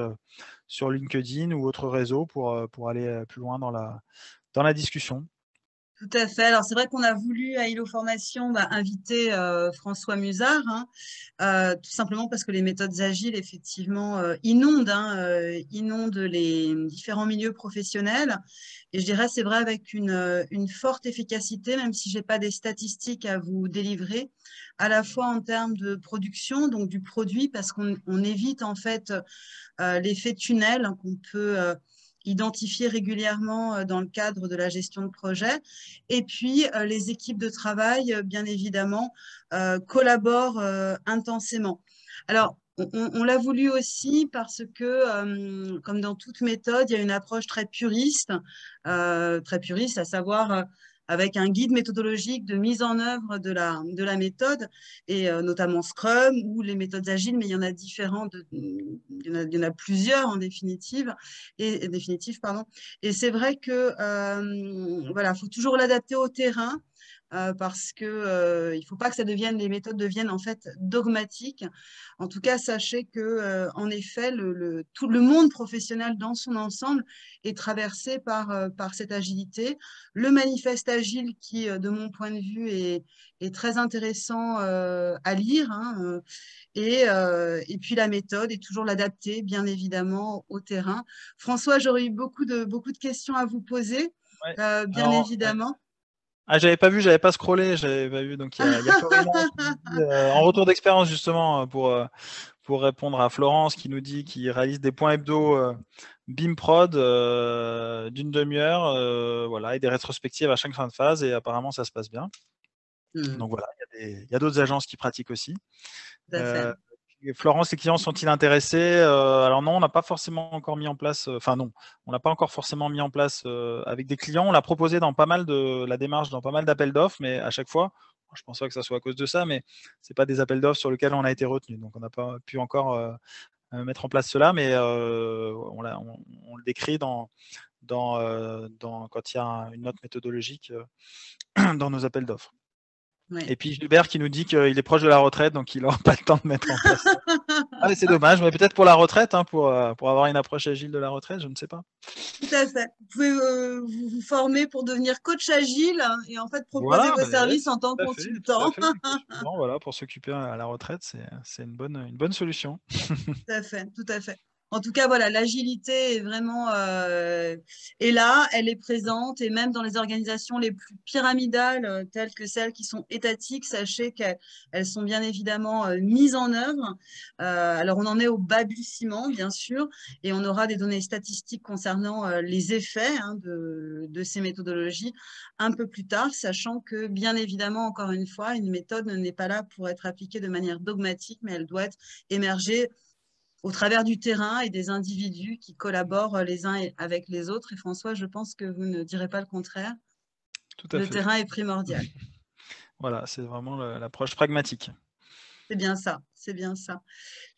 sur LinkedIn ou autres réseaux pour aller plus loin dans la discussion. Tout à fait. Alors, c'est vrai qu'on a voulu à ILO Formation inviter François Musard, tout simplement parce que les méthodes agiles, effectivement, inondent les différents milieux professionnels. Et je dirais, c'est vrai, avec une forte efficacité, même si je n'ai pas des statistiques à vous délivrer, à la fois en termes de production, donc du produit, parce qu'on évite en fait l'effet tunnel qu'on peut identifier régulièrement dans le cadre de la gestion de projet. Et puis, les équipes de travail, bien évidemment, collaborent intensément. Alors, on l'a voulu aussi parce que, comme dans toute méthode, il y a une approche très puriste, à savoir avec un guide méthodologique de mise en œuvre de la méthode, et notamment Scrum ou les méthodes agiles, mais il y en a différentes, il y en a plusieurs en définitive, pardon. Et c'est vrai que voilà, faut toujours l'adapter au terrain. Parce que il faut pas que les méthodes deviennent en fait dogmatiques. En tout cas, sachez que en effet, tout le monde professionnel dans son ensemble est traversé par cette agilité. Le manifeste agile qui, de mon point de vue, est très intéressant à lire, et puis la méthode est toujours l'adapter, bien évidemment, au terrain. François, j'aurais eu beaucoup de questions à vous poser, Ouais. bien Alors, ouais. évidemment. Ah, j'avais pas vu, j'avais pas scrollé, j'avais pas vu. Donc il y a Florina qui nous dit, en retour d'expérience justement, pour répondre à Florence qui nous dit qu'il réalise des points hebdo BIM-prod d'une demi-heure, voilà, et des rétrospectives à chaque fin de phase, et apparemment ça se passe bien. Donc voilà, il y a d'autres agences qui pratiquent aussi. Tout à fait. Florence, les clients sont-ils intéressés? Alors non, on n'a pas forcément encore mis en place, non, on n'a pas encore forcément mis en place avec des clients. On l'a proposé dans pas mal de la démarche, dans pas mal d'appels d'offres, mais à chaque fois, je pense pas que ça soit à cause de ça, mais c'est pas des appels d'offres sur lesquels on a été retenu. Donc on n'a pas pu encore mettre en place cela, mais on le décrit quand il y a une note méthodologique dans nos appels d'offres. Oui. Et puis Gilbert qui nous dit qu'il est proche de la retraite, donc il n'aura pas le temps de mettre en place ça. Ah, mais c'est dommage, mais peut-être pour la retraite, pour avoir une approche agile de la retraite, je ne sais pas. Tout à fait. Vous pouvez vous former pour devenir coach agile et en fait proposer Voilà, vos ouais, services en tant que tout à consultant. fait. Voilà, pour s'occuper à la retraite, c'est une bonne solution. Tout à fait, tout à fait. En tout cas, voilà, l'agilité est vraiment est là, elle est présente, et même dans les organisations les plus pyramidales, telles que celles qui sont étatiques, sachez qu'elles sont bien évidemment mises en œuvre. Alors, on en est au balbutiement, bien sûr, et on aura des données statistiques concernant les effets de ces méthodologies un peu plus tard, sachant que, bien évidemment, encore une fois, une méthode n'est pas là pour être appliquée de manière dogmatique, mais elle doit être émergée au travers du terrain et des individus qui collaborent les uns avec les autres. Et François, je pense que vous ne direz pas le contraire. Tout à Le fait. terrain est primordial. Voilà, c'est vraiment l'approche pragmatique. C'est bien ça, c'est bien ça.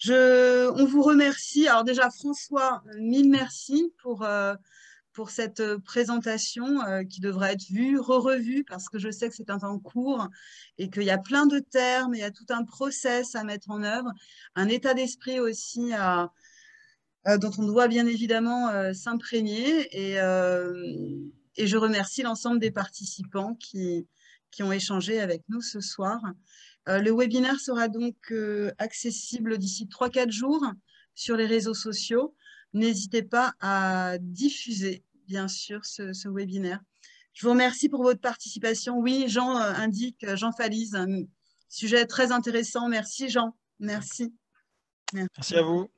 On vous remercie. Alors déjà, François, mille merci pour cette présentation qui devra être vue, revue, parce que je sais que c'est un temps court et qu'il y a plein de termes, il y a tout un process à mettre en œuvre, un état d'esprit aussi dont on doit bien évidemment s'imprégner. Et je remercie l'ensemble des participants qui ont échangé avec nous ce soir. Le webinaire sera donc accessible d'ici 3-4 jours sur les réseaux sociaux. N'hésitez pas à diffuser, bien sûr, ce webinaire. Je vous remercie pour votre participation. Oui, Jean indique, Jean Falise, un sujet très intéressant. Merci, Jean. Merci. Merci à vous.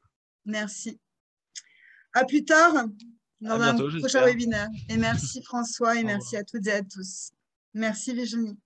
Merci. À plus tard À dans un bientôt, prochain j'espère. webinaire. Et merci François et Au merci revoir. à toutes et à tous. Merci Virginie.